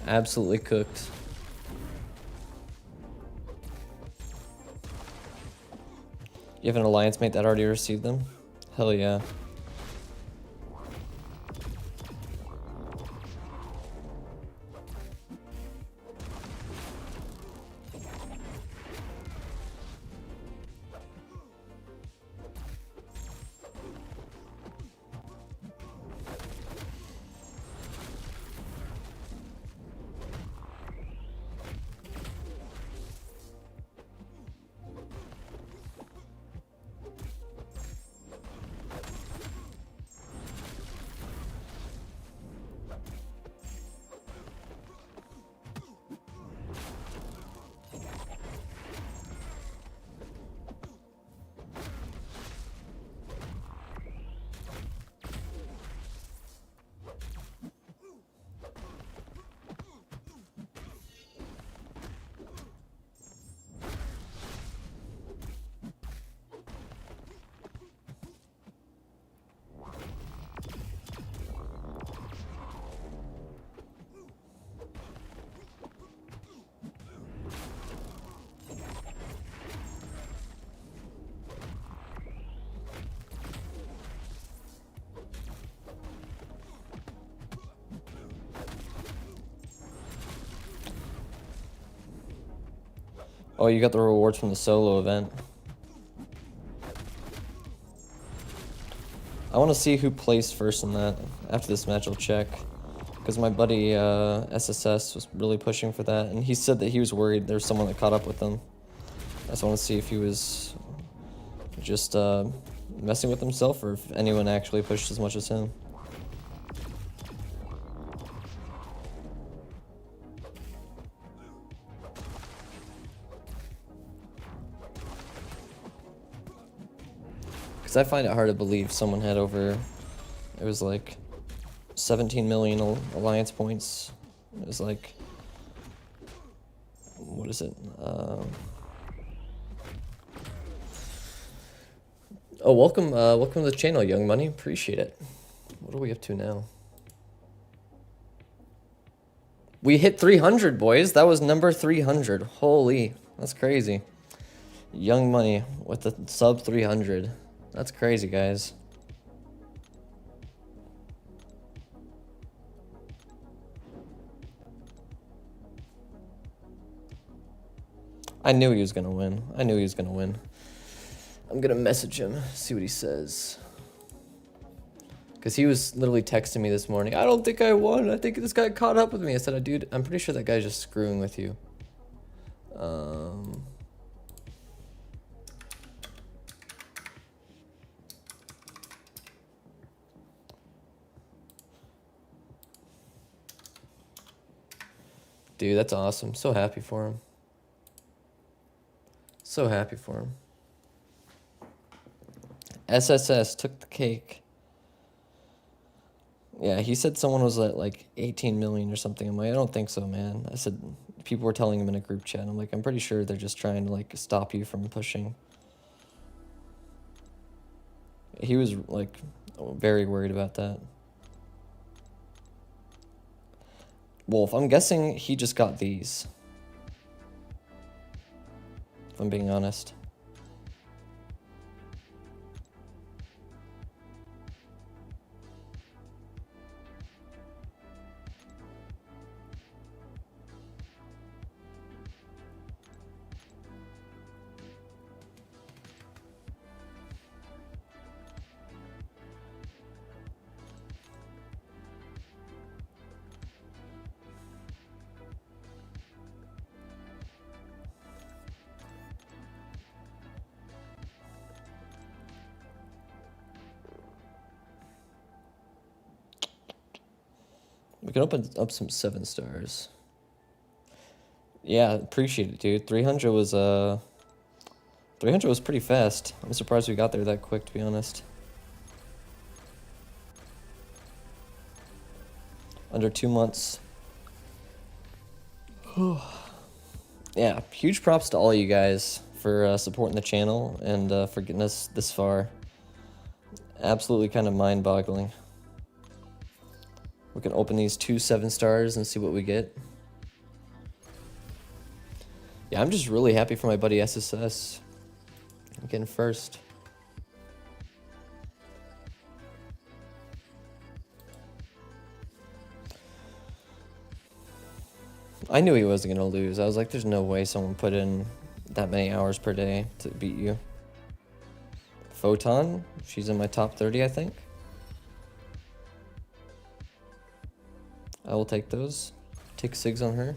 Absolutely cooked. You have an alliance mate that already received them? Hell yeah. Oh, you got the rewards from the solo event. I want to see who placed first in that. After this match, I'll check. Because my buddy SSS was really pushing for that, and he said that he was worried there's someone that caught up with him. I just want to see if he was just messing with himself or if anyone actually pushed as much as him. Because I find it hard to believe someone had over, it was like 17 million alliance points. It was like, what is it? Oh, welcome to the channel, Young Money. Appreciate it. What are we up to now? We hit 300, boys. That was number 300. Holy, that's crazy. Young Money with the sub 300. That's crazy, guys. I knew he was gonna win. I knew he was gonna win. I'm gonna message him, see what he says. Because he was literally texting me this morning. I don't think I won. I think this guy caught up with me. I said, dude, I'm pretty sure that guy's just screwing with you. Dude, that's awesome. So happy for him. So happy for him. SSS took the cake. Yeah, he said someone was at like 18 million or something. I'm like, I don't think so, man. I said, people were telling him in a group chat. I'm like, I'm pretty sure they're just trying to like stop you from pushing. He was like very worried about that. Wolf, I'm guessing he just got these. If I'm being honest. We can open up some 7 stars. Yeah, appreciate it, dude. 300 was 300 was pretty fast. I'm surprised we got there that quick, to be honest. Under 2 months. Yeah, huge props to all you guys for supporting the channel and for getting us this far. Absolutely kind of mind-boggling. We can open these 2 7 stars and see what we get. Yeah, I'm just really happy for my buddy SSS. I'm getting first. I knew he wasn't going to lose. I was like, there's no way someone put in that many hours per day to beat you. Photon, she's in my top 30, I think. I will take those. Take SIGs on her.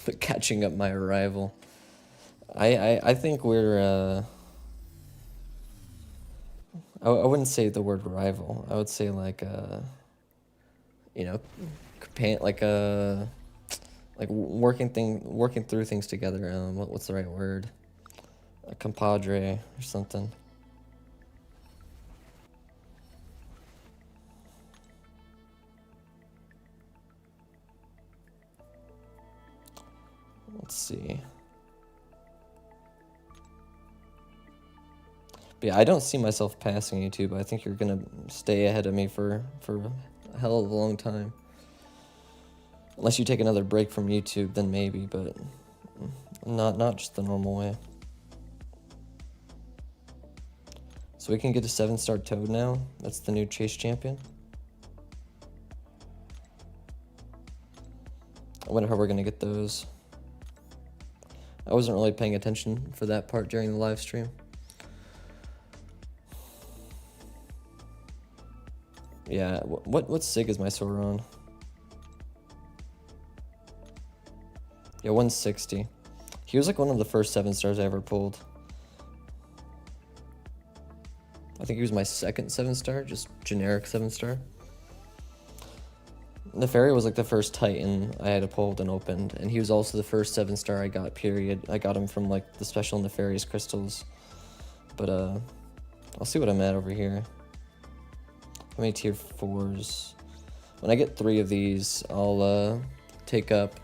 But catching up my arrival. I think we're I wouldn't say the word rival. I would say like you know, like working through things together. What's the right word? A compadre or something. Let's see. But yeah, I don't see myself passing you two, but I think you're gonna stay ahead of me for a hell of a long time. Unless you take another break from YouTube, then maybe, but not just the normal way. So we can get a 7-star Toad now. That's the new Chase champion. I wonder how we're gonna get those. I wasn't really paying attention for that part during the live stream. Yeah, what SIG is my Sora on? Yeah, 160. He was like one of the first 7 stars I ever pulled. I think he was my second 7-star, just generic 7-star. Neferi was like the first Titan I had pulled and opened, and he was also the first 7-star I got, period. I got him from like the special Nefarious crystals. But I'll see what I'm at over here. How many tier 4s? When I get 3 of these, I'll take up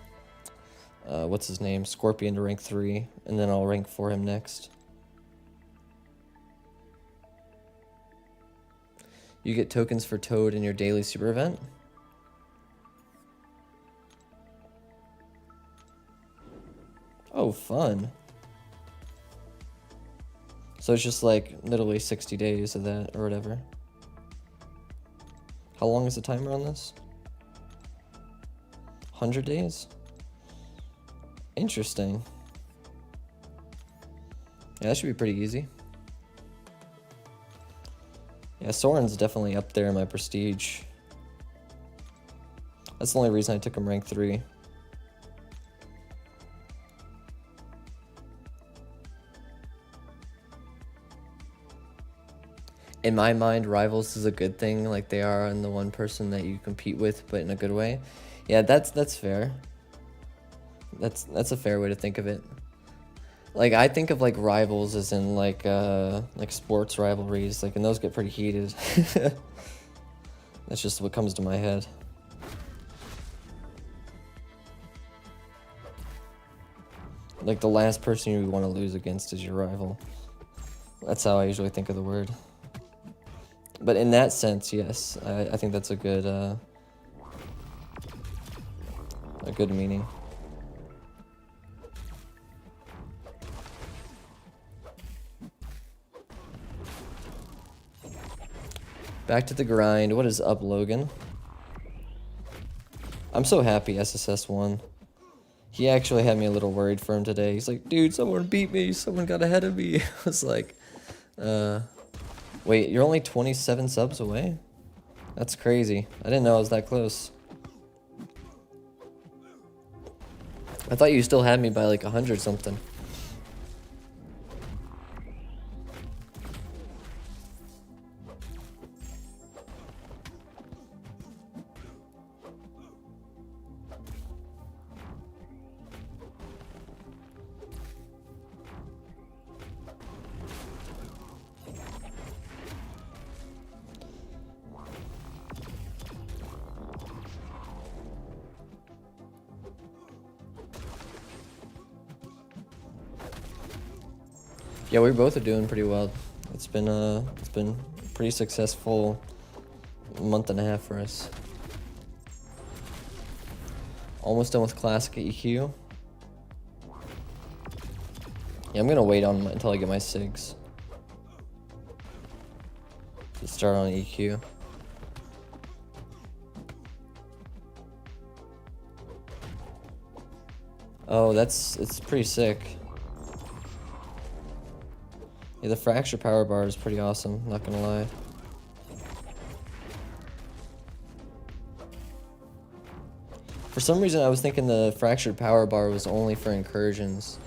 what's his name? Scorpion to rank 3, and then I'll rank 4 him next. You get tokens for Toad in your daily super event. Oh, fun. So it's just like literally 60 days of that or whatever. How long is the timer on this? 100 days? Interesting. Yeah, that should be pretty easy. Yeah, Soren's definitely up there in my prestige. That's the only reason I took him rank 3. In my mind, rivals is a good thing, like they are in the one person that you compete with, but in a good way. Yeah, that's fair. That's a fair way to think of it. Like I think of like rivals as in like sports rivalries, like, and those get pretty heated. That's just what comes to my head. Like the last person you want to lose against is your rival. That's how I usually think of the word. But in that sense, yes, I think that's a good meaning. Back to the grind. What is up, Logan? I'm so happy SSS won. He actually had me a little worried for him today. He's like, dude, someone beat me. Someone got ahead of me. I was like, wait, you're only 27 subs away? That's crazy. I didn't know I was that close. I thought you still had me by like 100 something. Yeah, we both are doing pretty well. It's been a pretty successful month and a half for us. Almost done with classic EQ. Yeah, I'm gonna wait on until I get my SIGs to start on EQ. Oh, it's pretty sick. Yeah, the fracture power bar is pretty awesome, not gonna lie. For some reason, I was thinking the fractured power bar was only for incursions.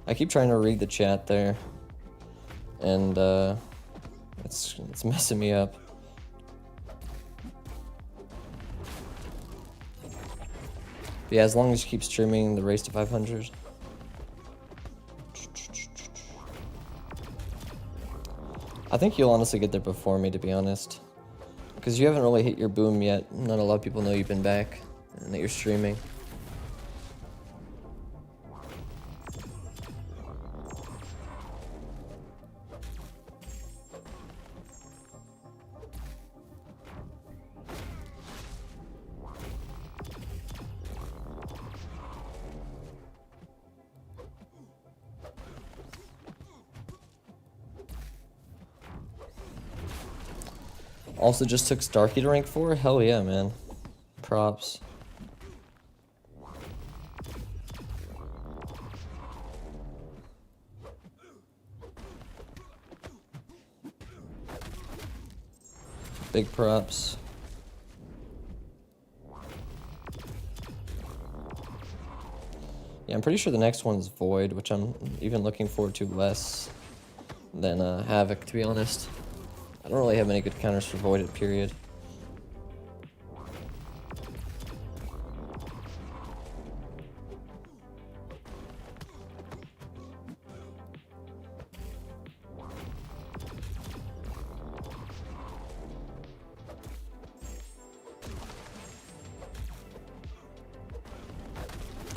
I keep trying to read the chat there, and it's messing me up. But yeah, as long as you keep streaming the race to 500. I think you'll honestly get there before me, to be honest, because you haven't really hit your boom yet. Not a lot of people know you've been back and that you're streaming. Also just took Starkey to rank 4? Hell yeah, man. Props. Big props. Yeah, I'm pretty sure the next one's Void, which I'm even looking forward to less than Havoc, to be honest. I don't really have any good counters for Voided, period.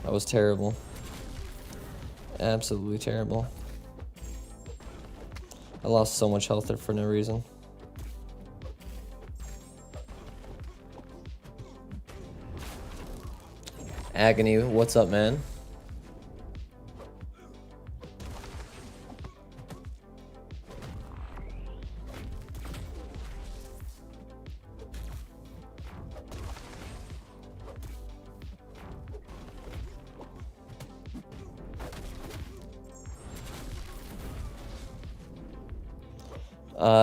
That was terrible. Absolutely terrible. I lost so much health there for no reason. Agony, what's up, man?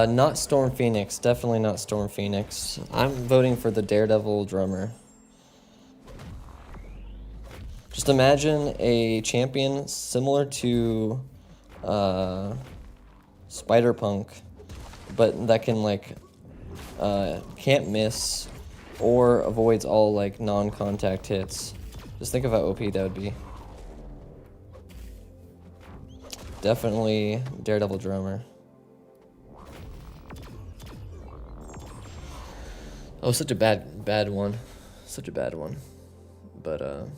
Not Storm Phoenix. Definitely not Storm Phoenix. I'm voting for the Daredevil drummer. Just imagine a champion similar to Spider-Punk, but that can can't miss or avoids all non-contact hits. Just think of how OP that would be. Definitely Daredevil drummer. Oh, such a bad one. Such a bad one. But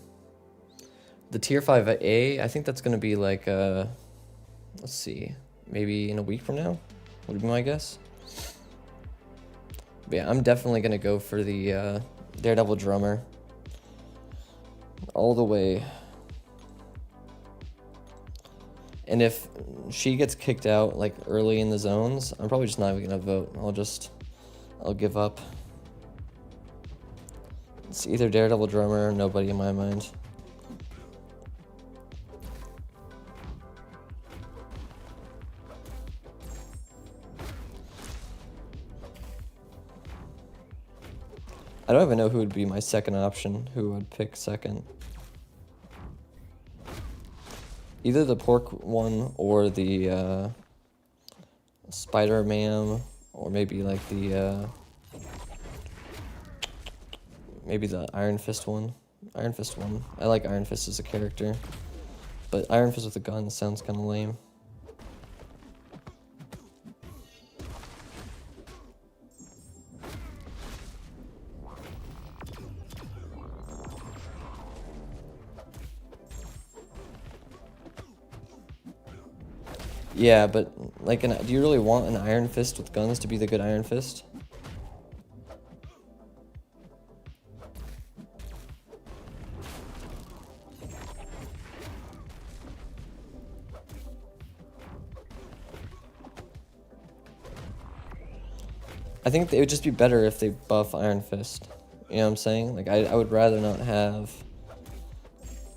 the tier 5A, I think that's gonna be let's see, maybe in a week from now, would be my guess. But yeah, I'm definitely gonna go for the Daredevil drummer. All the way. And if she gets kicked out early in the zones, I'm probably just not even gonna vote. I'll give up. It's either Daredevil drummer or nobody in my mind. I don't even know who would be my second option, who I'd pick second. Either the pork one or the Spider-Man, or maybe maybe the Iron Fist one. Iron Fist one. I like Iron Fist as a character. But Iron Fist with a gun sounds kind of lame. Yeah, but like, do you really want an Iron Fist with guns to be the good Iron Fist? I think it would just be better if they buff Iron Fist. You know what I'm saying? Like, I would rather not have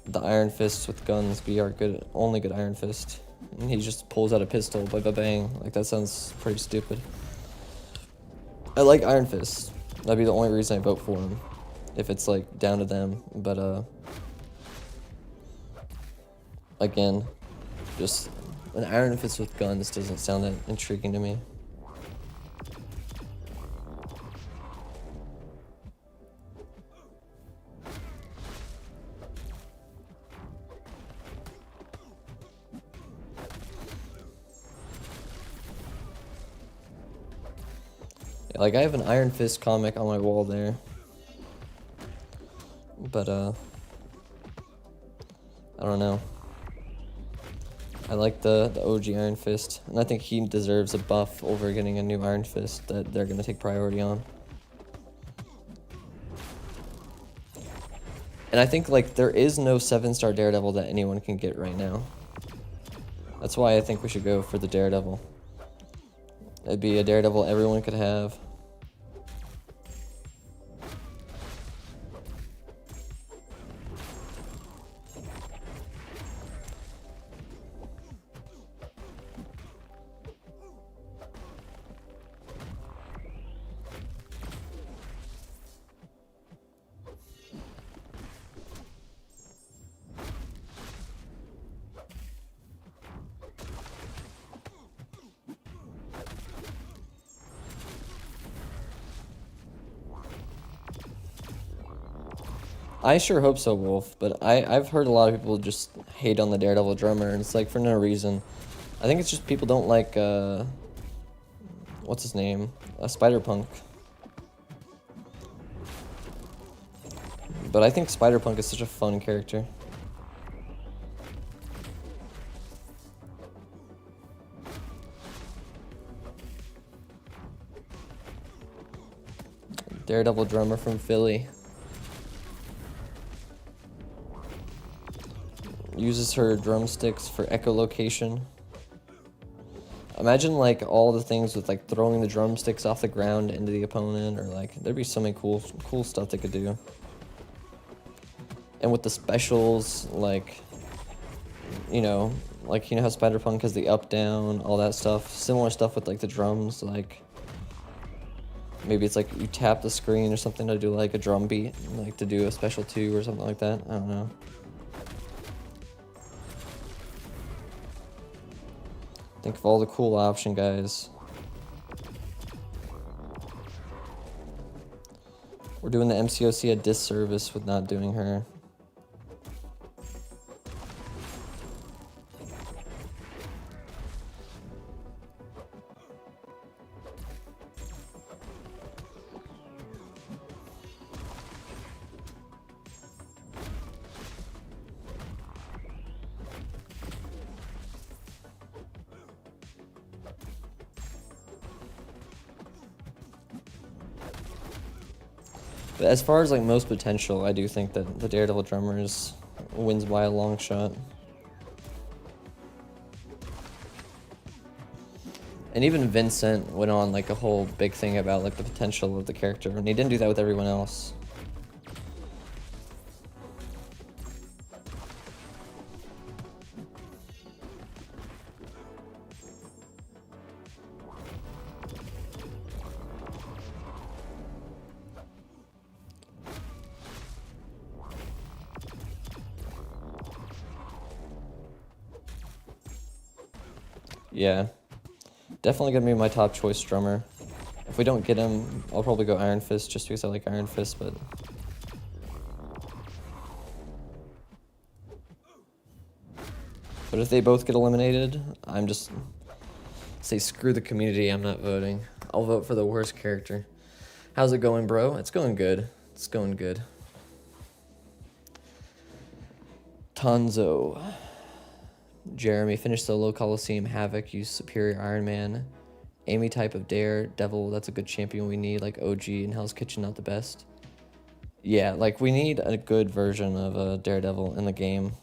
the Iron Fist with guns be our only good Iron Fist. And he just pulls out a pistol, bang. Like, that sounds pretty stupid. I like Iron Fist. That'd be the only reason I vote for him. If it's, like, down to them. But, again, just an Iron Fist with guns doesn't sound that intriguing to me. Like, I have an Iron Fist comic on my wall there. But, I don't know. I like the OG Iron Fist. And I think he deserves a buff over getting a new Iron Fist that they're going to take priority on. And I think, like, there is no 7-star Daredevil that anyone can get right now. That's why I think we should go for the Daredevil. It'd be a Daredevil everyone could have. I sure hope so, Wolf, but I've heard a lot of people just hate on the Daredevil drummer, and it's like for no reason. I think it's just people don't like, what's his name? Spider-Punk. But I think Spider-Punk is such a fun character. Daredevil drummer from Philly. Uses her drumsticks for echolocation. Imagine like all the things with like throwing the drumsticks off the ground into the opponent, or like there'd be so many cool stuff they could do. And with the specials, like, you know how Spider-Punk has the up down, all that stuff. Similar stuff with like the drums, like maybe it's like you tap the screen or something to do like a drum beat, like to do a special 2 or something like that. I don't know. Think of all the cool option guys. We're doing the MCOC a disservice with not doing her. But as far as like most potential, I do think that the Daredevil drummer wins by a long shot. And even Vincent went on like a whole big thing about like the potential of the character, and he didn't do that with everyone else. Yeah, definitely gonna be my top choice drummer. If we don't get him, I'll probably go Iron Fist just because I like Iron Fist, but... But if they both get eliminated, I'm just say screw the community. I'm not voting. I'll vote for the worst character. How's it going, bro? It's going good. It's going good. Tonzo. Jeremy, finish Solo Coliseum, Havoc, use Superior Iron Man. Amy type of Daredevil, that's a good champion we need, like OG and Hell's Kitchen, not the best. Yeah, like we need a good version of a Daredevil in the game.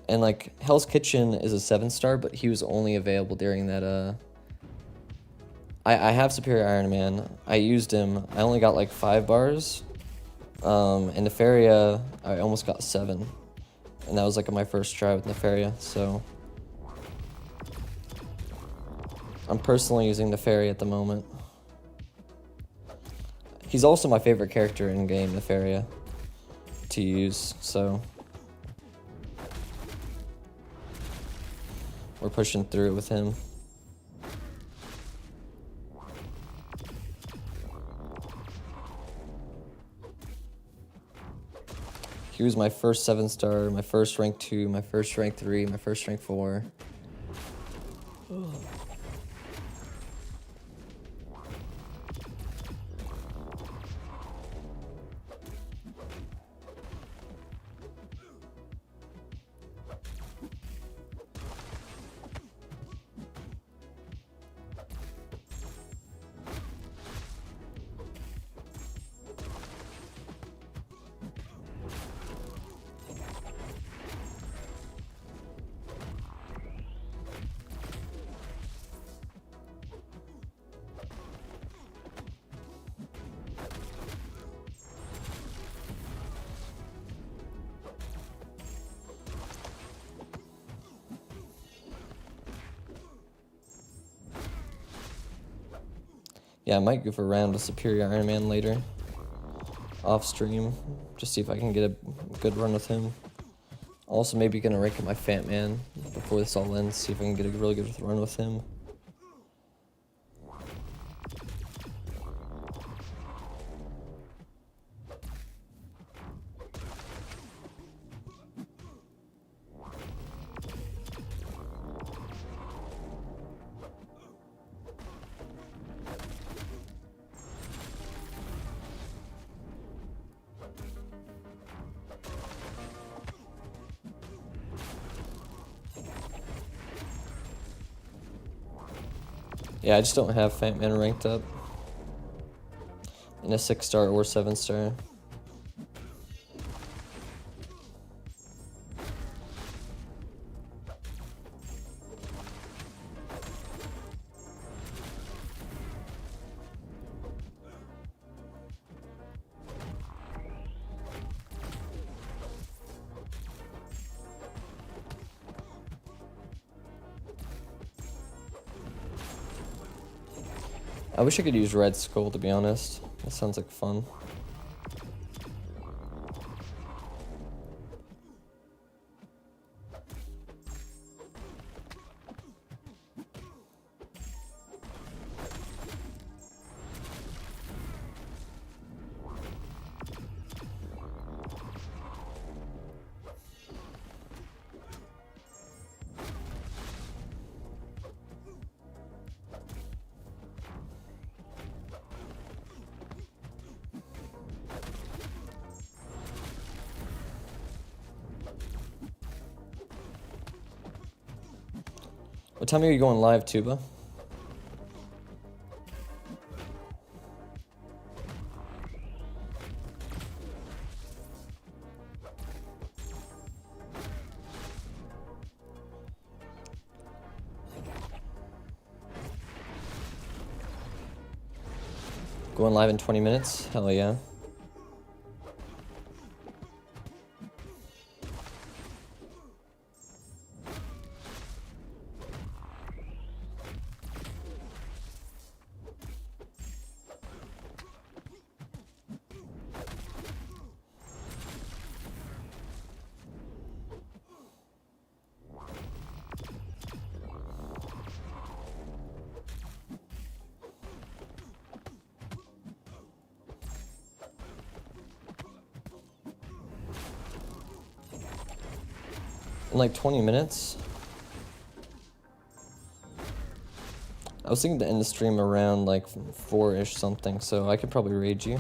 And like Hell's Kitchen is a 7-star, but he was only available during that I have Superior Iron Man. I used him. I only got like 5 bars. And Nefaria, I almost got 7. And that was like my first try with Nefaria, so I'm personally using Nefaria at the moment. He's also my favorite character in game, Nefaria, to use, so we're pushing through it with him. He was my first 7-star, my first rank 2, my first rank 3, my first rank 4. Yeah, I might go for a round with Superior Iron Man later. Off stream. Just see if I can get a good run with him. Also, maybe gonna rank up my Fat Man before this all ends. See if I can get a really good run with him. Yeah, I just don't have Fat Man ranked up in a 6-star or 7-star. I wish I could use Red Skull, to be honest. That sounds like fun. What time are you going live, Tuba? Going live in 20 minutes? Hell yeah. in like 20 minutes. I was thinking to end the stream around like 4-ish something, so I could probably raid you.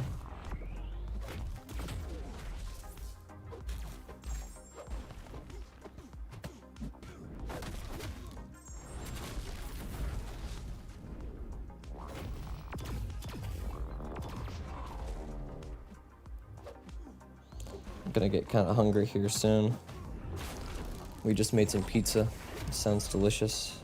I'm gonna get kind of hungry here soon. We just made some pizza. Sounds delicious.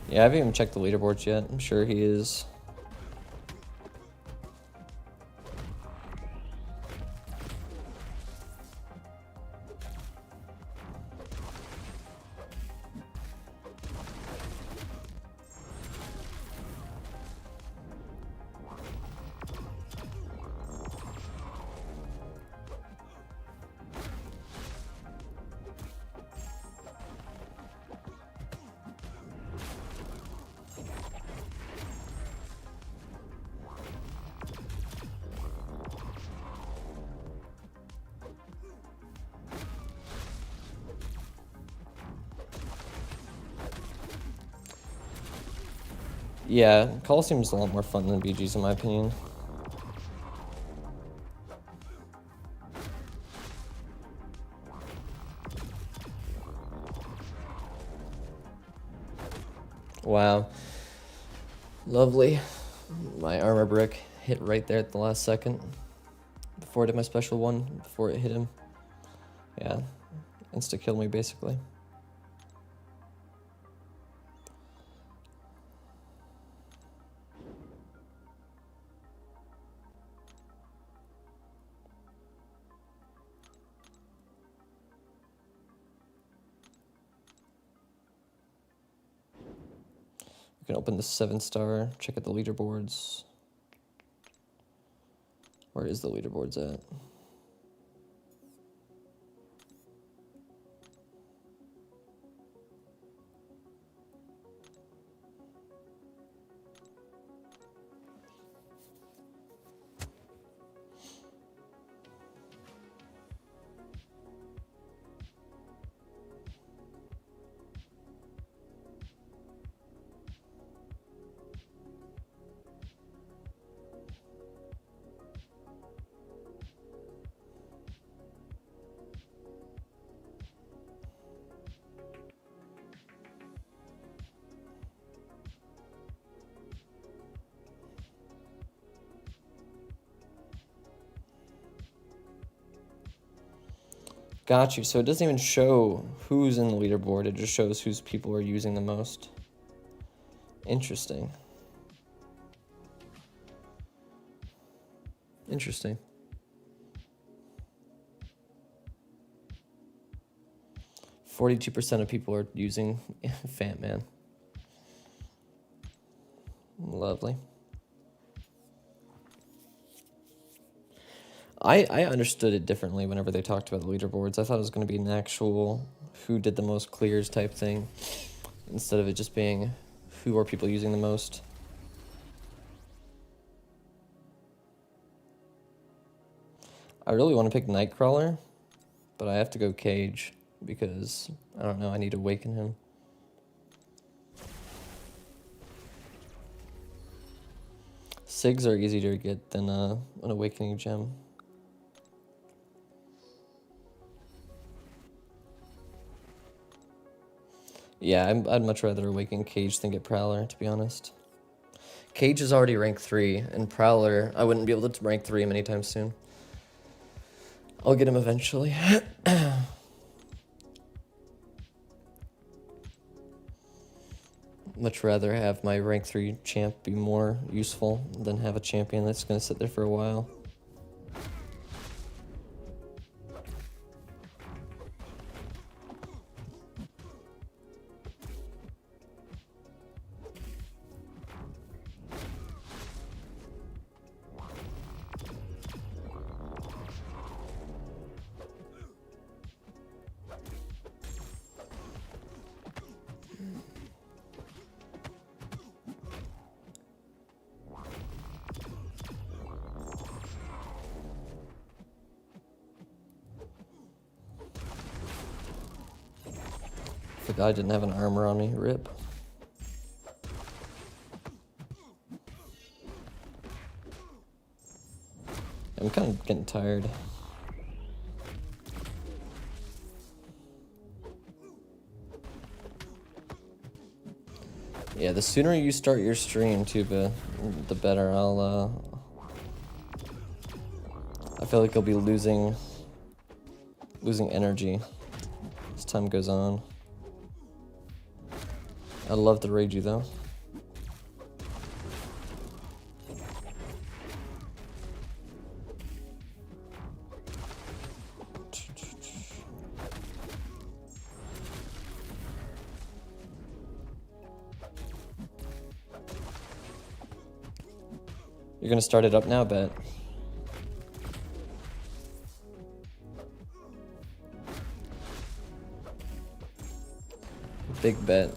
Yeah, I haven't even checked the leaderboards yet. I'm sure he is. Yeah, Coliseum's a lot more fun than BG's in my opinion. Wow. Lovely. My armor brick hit right there at the last second. Before I did my special one, before it hit him. Yeah, insta-killed me basically. We can open the 7-star, check out the leaderboards. Where is the leaderboards at? Got you. So it doesn't even show who's in the leaderboard. It just shows whose people are using the most. Interesting. Interesting. 42% of people are using Fant Man. Lovely. I understood it differently whenever they talked about the leaderboards. I thought it was going to be an actual who did the most clears type thing, instead of it just being who are people using the most. I really want to pick Nightcrawler, but I have to go Cage because, I don't know, I need to awaken him. SIGs are easier to get than an Awakening gem. Yeah, I'd much rather Awaken Cage than get Prowler, to be honest. Cage is already rank 3, and Prowler, I wouldn't be able to rank 3 him anytime soon. I'll get him eventually. Much rather have my rank 3 champ be more useful than have a champion that's going to sit there for a while. Forgot I didn't have an armor on me. Rip. I'm kind of getting tired. Yeah, the sooner you start your stream, Tuba, the better. I feel like I'll be losing energy as time goes on. I love to raid you though. You're gonna start it up now, bet. Big bet.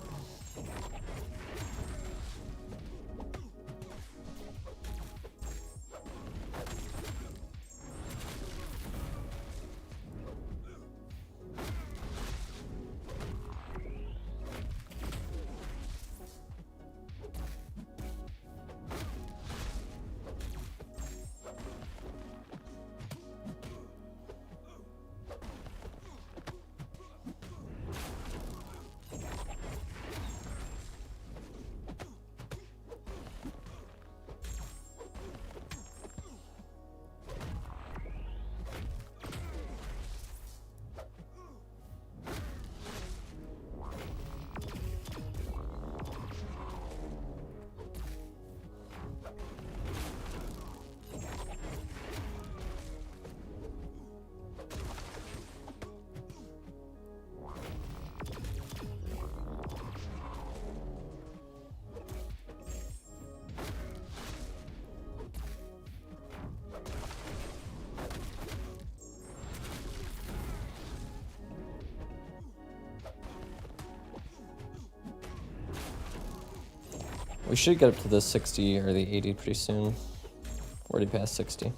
We should get up to the 60 or the 80 pretty soon. We're already past 60.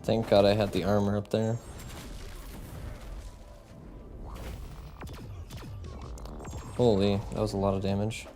Thank God I had the armor up there. Holy, that was a lot of damage.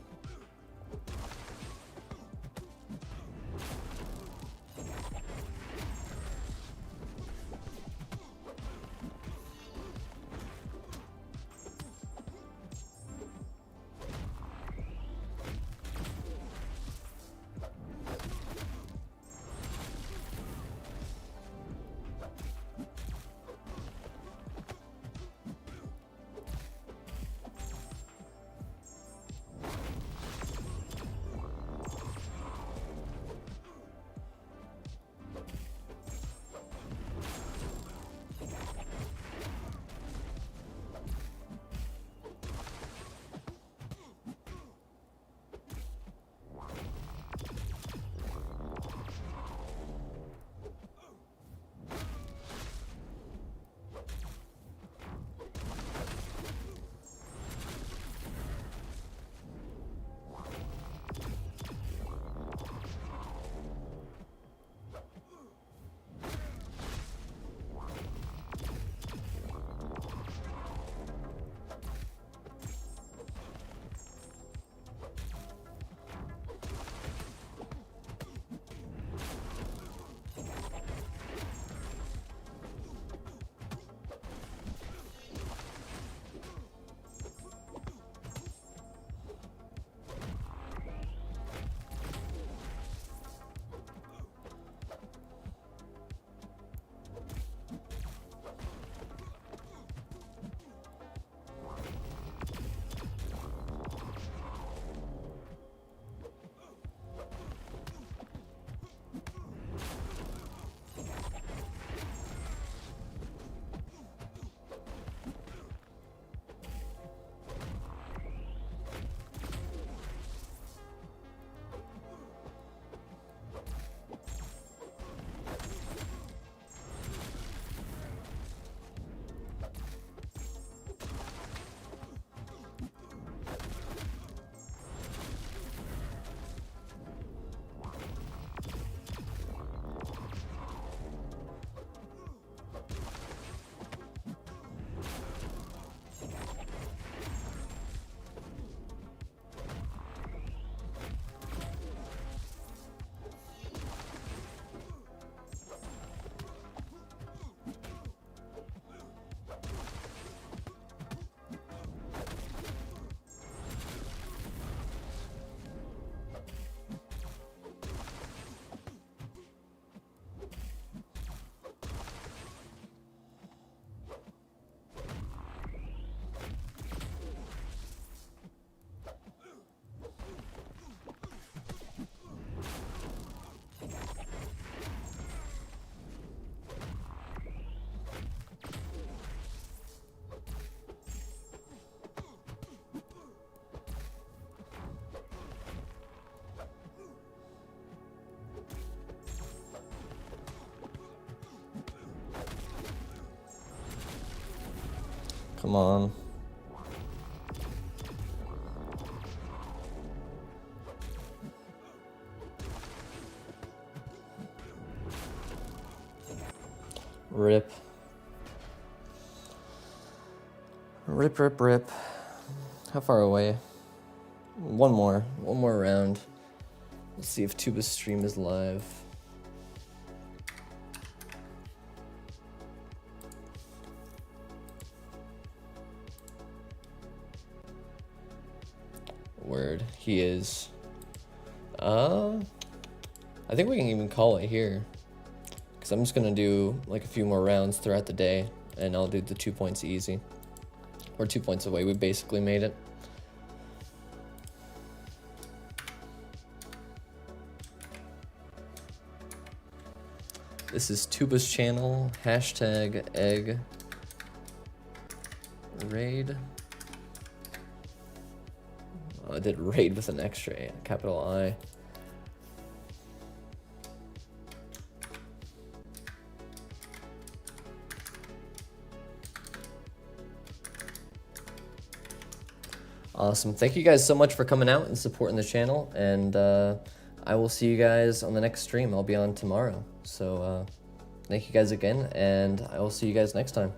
Come on. Rip. Rip, rip, rip. How far away? One more round. Let's see if Tuba's stream is live. Word, he is. I think we can even call it here. Because I'm just going to do like a few more rounds throughout the day. And I'll do the 2 points easy. We're 2 points away. We basically made it. This is Tuba's channel. Hashtag egg raid. Oh, I did raid with an extra capital I. Awesome. Thank you guys so much for coming out and supporting the channel. And I will see you guys on the next stream. I'll be on tomorrow. So thank you guys again, and I will see you guys next time.